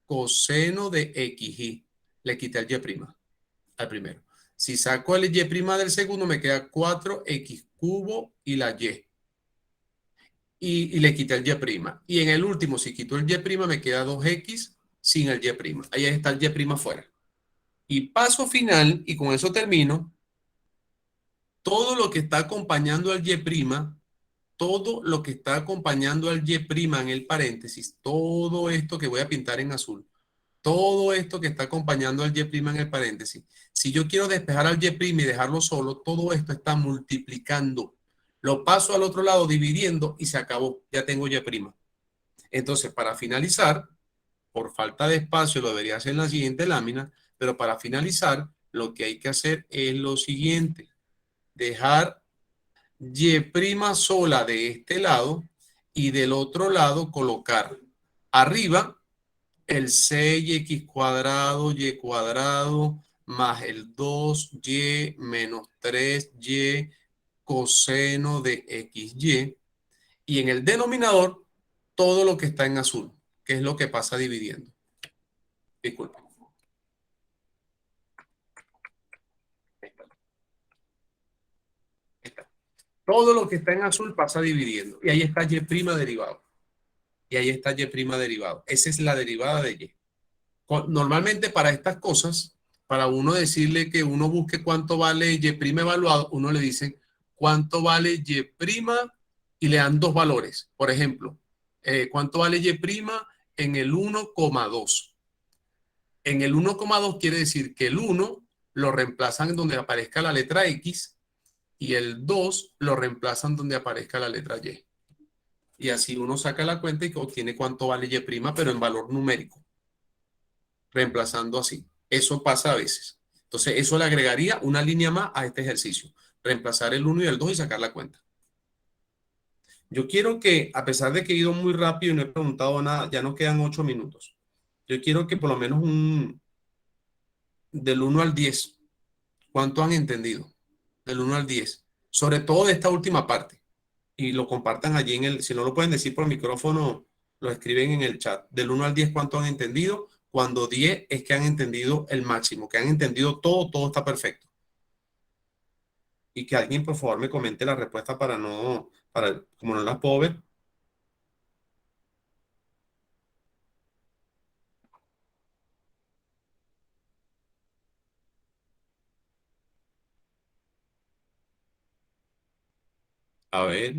coseno de XY. Le quité el Y' al primero. Si saco el Y' del segundo, me queda 4x cubo y la Y. Y le quité el Y'. Y en el último, si quito el Y', me queda 2x sin el Y'. Ahí está el Y' afuera. Y paso final, y con eso termino, todo lo que está acompañando al Y', todo lo que está acompañando al Y' en el paréntesis, todo esto que voy a pintar en azul, todo esto que está acompañando al Y' en el paréntesis, si yo quiero despejar al Y' y dejarlo solo, todo esto está multiplicando. Lo paso al otro lado dividiendo y se acabó. Ya tengo Y'. Entonces, para finalizar, por falta de espacio lo debería hacer en la siguiente lámina, pero para finalizar, lo que hay que hacer es lo siguiente. Dejar Y' sola de este lado y del otro lado colocar arriba el 6x cuadrado y cuadrado más el 2y menos 3y coseno de XY. Y en el denominador, todo lo que está en azul, que es lo que pasa dividiendo. Disculpen. Todo lo que está en azul pasa dividiendo. Y ahí está Y' derivado. Y ahí está Y' derivado. Esa es la derivada de Y. Normalmente para estas cosas, para uno decirle que uno busque cuánto vale Y' evaluado, uno le dice cuánto vale Y' y le dan dos valores. Por ejemplo, cuánto vale Y' en el 1,2. En el 1,2 quiere decir que el 1 lo reemplazan donde aparezca la letra X y el 2 lo reemplazan donde aparezca la letra Y. Y así uno saca la cuenta y obtiene cuánto vale Y', pero en valor numérico, reemplazando así. Eso pasa a veces. Entonces, eso le agregaría una línea más a este ejercicio. Reemplazar el 1 y el 2 y sacar la cuenta. Yo quiero que, a pesar de que he ido muy rápido y no he preguntado nada, ya nos quedan 8 minutos. Yo quiero que por lo menos del 1 al 10, ¿cuánto han entendido? Del 1 al 10. Sobre todo de esta última parte. Y lo compartan allí si no lo pueden decir por micrófono, lo escriben en el chat. Del 1 al 10, ¿cuánto han entendido? Cuando 10 es que han entendido el máximo, que han entendido todo, todo está perfecto. Y que alguien por favor me comente la respuesta como no las puedo ver. A ver.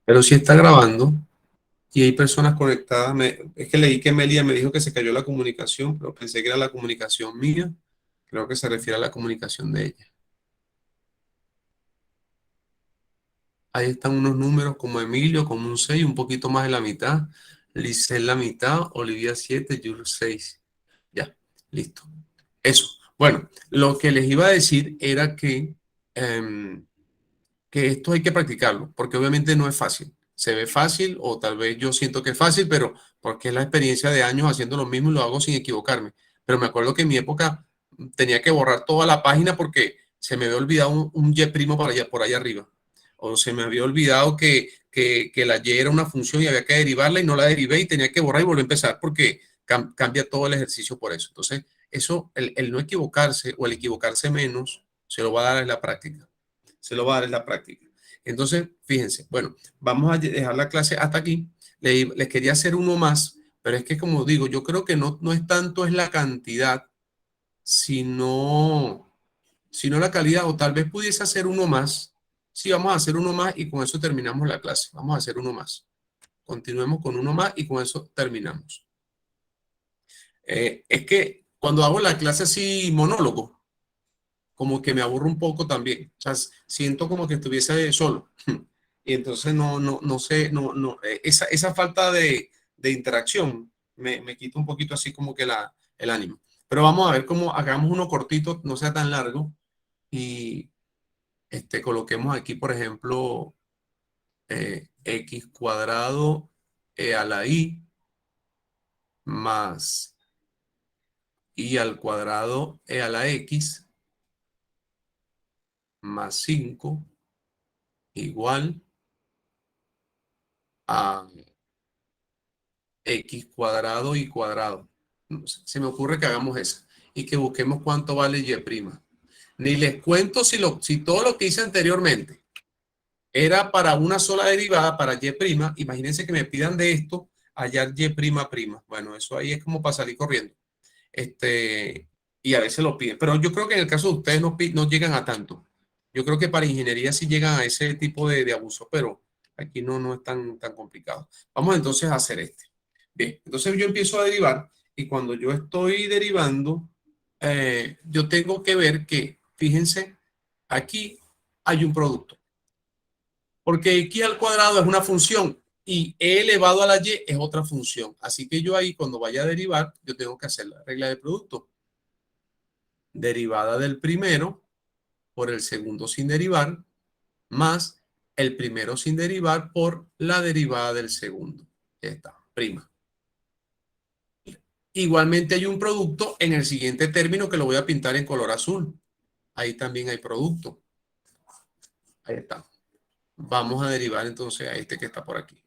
Pero sí está grabando y hay personas conectadas. Es que leí que Melia me dijo que se cayó la comunicación, pero pensé que era la comunicación mía. Creo que se refiere a la comunicación de ella. Ahí están unos números como Emilio, como un 6, un poquito más de la mitad. Lisel la mitad, Olivia 7, Jules 6. Ya, listo. Eso. Bueno, lo que les iba a decir era em, que esto hay que practicarlo, porque obviamente no es fácil. Se ve fácil o tal vez yo siento que es fácil, pero porque es la experiencia de años haciendo lo mismo y lo hago sin equivocarme. Pero me acuerdo que en mi época tenía que borrar toda la página porque se me había olvidado un Y' por allá arriba. O se me había olvidado que la Y era una función y había que derivarla y no la derivé y tenía que borrar y volver a empezar porque cambia todo el ejercicio por eso. Entonces, eso, el no equivocarse o el equivocarse menos, se lo va a dar en la práctica. Se lo va a dar en la práctica. Entonces, fíjense, bueno, vamos a dejar la clase hasta aquí. Les quería hacer uno más, pero es que como digo, yo creo que no es tanto es la cantidad, sino, sino la calidad, o tal vez pudiese hacer uno más. Sí, vamos a hacer uno más y con eso terminamos la clase. Vamos a hacer uno más. Continuemos con uno más y con eso terminamos. Es que cuando hago la clase así monólogo, como que me aburro un poco también. O sea, siento como que estuviese solo. Y entonces no sé, esa falta de interacción me quita un poquito así como que el ánimo. Pero vamos a ver cómo hagamos uno cortito, no sea tan largo. Y coloquemos aquí, por ejemplo, x cuadrado a la i más i al cuadrado a la x más 5 igual a x cuadrado y cuadrado. No sé, se me ocurre que hagamos eso y que busquemos cuánto vale y'. Ni les cuento si todo lo que hice anteriormente era para una sola derivada, para y', imagínense que me pidan de esto hallar y''. Bueno, eso ahí es como para salir corriendo. Y a veces lo piden. Pero yo creo que en el caso de ustedes no llegan a tanto. Yo creo que para ingeniería sí llegan a ese tipo de abuso, pero aquí no es tan complicado. Vamos entonces a hacer este. Bien, entonces yo empiezo a derivar y cuando yo estoy derivando, yo tengo que ver que, fíjense, aquí hay un producto. Porque x al cuadrado es una función y e elevado a la y es otra función. Así que yo ahí cuando vaya a derivar, yo tengo que hacer la regla de producto. Derivada del primero por el segundo sin derivar, más el primero sin derivar por la derivada del segundo. Ya está, prima. Igualmente hay un producto en el siguiente término que lo voy a pintar en color azul. Ahí también hay producto. Ahí está. Vamos a derivar entonces a este que está por aquí.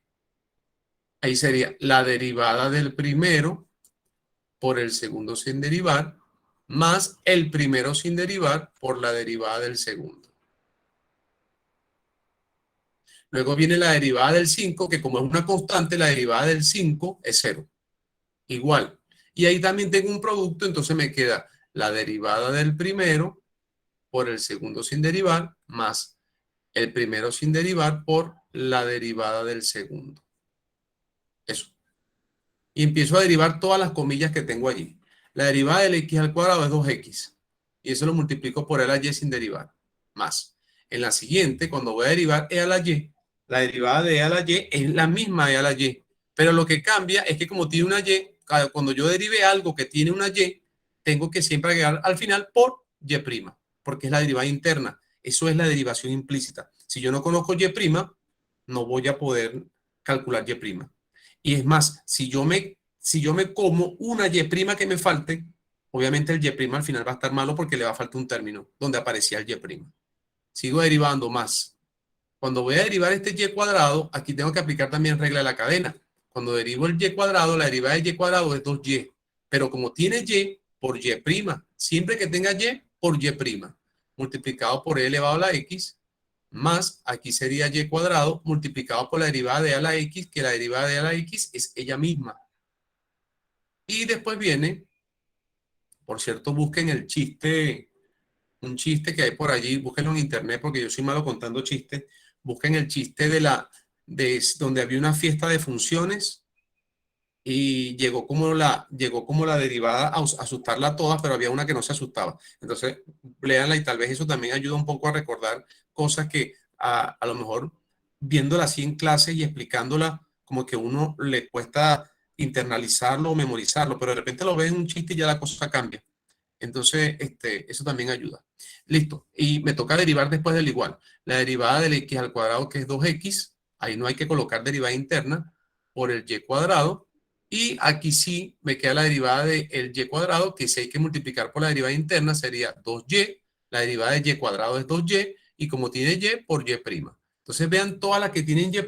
Ahí sería la derivada del primero por el segundo sin derivar más el primero sin derivar por la derivada del segundo. Luego viene la derivada del 5, que como es una constante, la derivada del 5 es 0. Igual. Y ahí también tengo un producto, entonces me queda la derivada del primero por el segundo sin derivar, más el primero sin derivar por la derivada del segundo. Eso. Y empiezo a derivar todas las comillas que tengo allí. La derivada del x al cuadrado es 2x. Y eso lo multiplico por e a la y sin derivar. Más. En la siguiente, cuando voy a derivar e a la y, la derivada de e a la y es la misma e a la y. Pero lo que cambia es que como tiene una y, cuando yo derive algo que tiene una y, tengo que siempre agregar al final por y', porque es la derivada interna. Eso es la derivación implícita. Si yo no conozco y', no voy a poder calcular y'. Y es más, si yo me como una y' que me falte, obviamente el y' al final va a estar malo porque le va a faltar un término donde aparecía el y'. Sigo derivando más. Cuando voy a derivar este y cuadrado, aquí tengo que aplicar también regla de la cadena. Cuando derivo el y cuadrado, la derivada de y cuadrado es 2y. Pero como tiene y, por y', siempre que tenga y, por y', multiplicado por e elevado a la x, más aquí sería y cuadrado multiplicado por la derivada de a la x, que la derivada de a la x es ella misma. Y después viene, por cierto, busquen el chiste, un chiste que hay por allí, búsquenlo en internet porque yo soy malo contando chistes. Busquen el chiste de donde había una fiesta de funciones y llegó como la derivada a asustarla a todas, pero había una que no se asustaba. Entonces, léanla y tal vez eso también ayuda un poco a recordar cosas que a lo mejor viéndola así en clase y explicándola, como que uno le cuesta internalizarlo o memorizarlo, pero de repente lo ves en un chiste y ya la cosa cambia. Entonces, eso también ayuda. Listo. Y me toca derivar después del igual. La derivada del x al cuadrado, que es 2x, ahí no hay que colocar derivada interna, por el y cuadrado. Y aquí sí me queda la derivada del y cuadrado, que si hay que multiplicar por la derivada interna sería 2y. La derivada de y cuadrado es 2y. Y como tiene y, por y'. Entonces vean todas las que tienen y',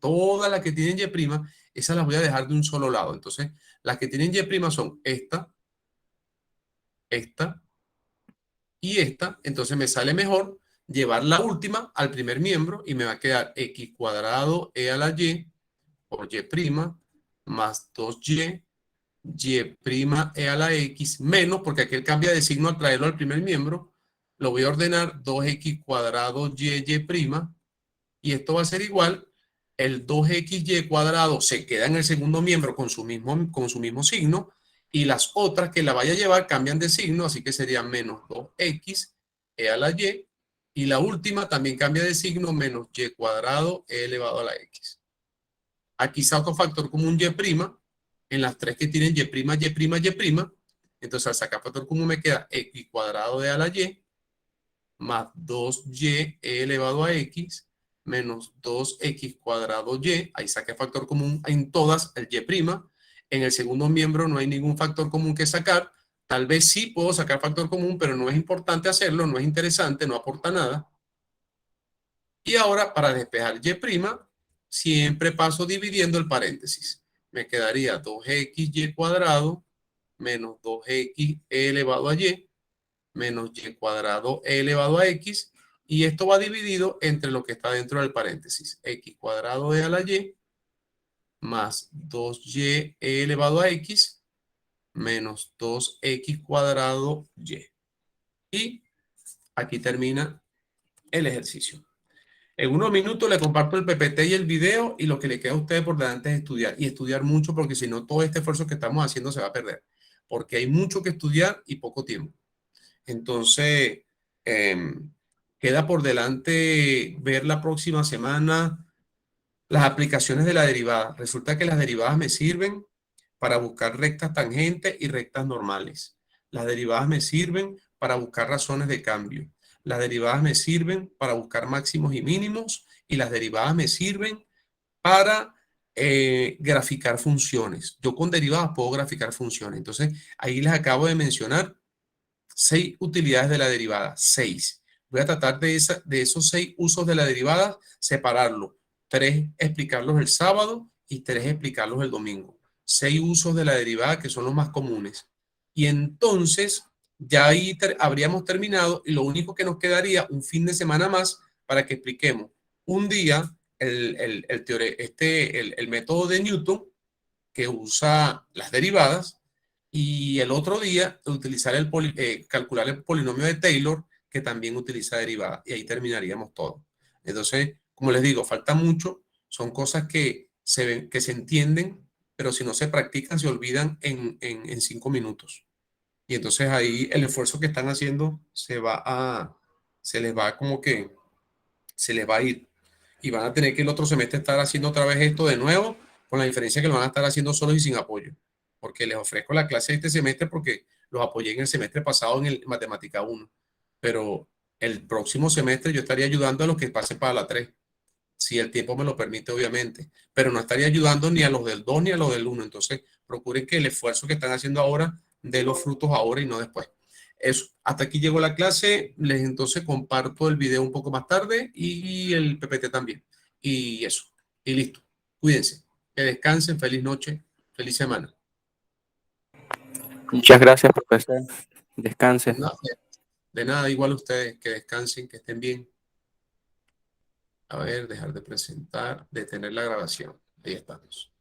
todas las que tienen y', esas las voy a dejar de un solo lado. Entonces, las que tienen y' son esta y esta. Entonces me sale mejor llevar la última al primer miembro y me va a quedar x cuadrado e a la y por y' más 2y, y' e a la x menos, porque aquí él cambia de signo al traerlo al primer miembro, lo voy a ordenar 2x cuadrado y', y esto va a ser igual, el 2xy cuadrado se queda en el segundo miembro con su mismo signo, y las otras que la vaya a llevar cambian de signo, así que sería menos 2x e a la y la última también cambia de signo, menos y cuadrado e elevado a la x. Aquí saco factor común y', en las tres que tienen y', entonces al sacar factor común me queda x cuadrado e a la y más 2y elevado a x menos 2x cuadrado y. Ahí saqué factor común en todas, el y'. En el segundo miembro no hay ningún factor común que sacar. Tal vez sí puedo sacar factor común, pero no es importante hacerlo, no es interesante, no aporta nada. Y ahora para despejar y', siempre paso dividiendo el paréntesis. Me quedaría 2xy cuadrado menos 2x elevado a y menos y cuadrado elevado a x, y esto va dividido entre lo que está dentro del paréntesis, x cuadrado e a la y más 2y elevado a x menos 2x cuadrado y. Y aquí termina el ejercicio. En unos minutos le comparto el PPT y el video, y lo que le queda a ustedes por delante es estudiar, y estudiar mucho, porque si no todo este esfuerzo que estamos haciendo se va a perder, porque hay mucho que estudiar y poco tiempo. Entonces, queda por delante ver la próxima semana las aplicaciones de la derivada. Resulta que las derivadas me sirven para buscar rectas tangentes y rectas normales. Las derivadas me sirven para buscar razones de cambio. Las derivadas me sirven para buscar máximos y mínimos, y las derivadas me sirven para graficar funciones. Yo con derivadas puedo graficar funciones. Entonces, ahí les acabo de mencionar 6 utilidades de la derivada, 6. Voy a tratar de esos 6 usos de la derivada, separarlos. 3 explicarlos el sábado y 3 explicarlos el domingo. 6 usos de la derivada que son los más comunes. Y entonces, Ya ahí habríamos terminado y lo único que nos quedaría un fin de semana más para que expliquemos un día el método de Newton que usa las derivadas y el otro día utilizar calcular el polinomio de Taylor que también utiliza derivadas y ahí terminaríamos todo. Entonces, como les digo, falta mucho, son cosas que se ven, que se entienden, pero si no se practican se olvidan en 5 minutos. Y entonces ahí el esfuerzo que están haciendo se les va como que, se les va a ir. Y van a tener que el otro semestre estar haciendo otra vez esto de nuevo, con la diferencia que lo van a estar haciendo solos y sin apoyo. Porque les ofrezco la clase de este semestre porque los apoyé en el semestre pasado en el Matemática 1. Pero el próximo semestre yo estaría ayudando a los que pasen para la 3 si el tiempo me lo permite, obviamente, pero no estaría ayudando ni a los del 2 ni a los del 1. Entonces, procuren que el esfuerzo que están haciendo ahora dé los frutos ahora y no después. Eso, hasta aquí llegó la clase. Les entonces comparto el video un poco más tarde y el PPT también. Y eso, y listo. Cuídense, que descansen, feliz noche, feliz semana. Muchas gracias, profesor. Descanse. No, de nada, igual ustedes, que descansen, que estén bien. A ver, dejar de presentar, detener la grabación. Ahí estamos.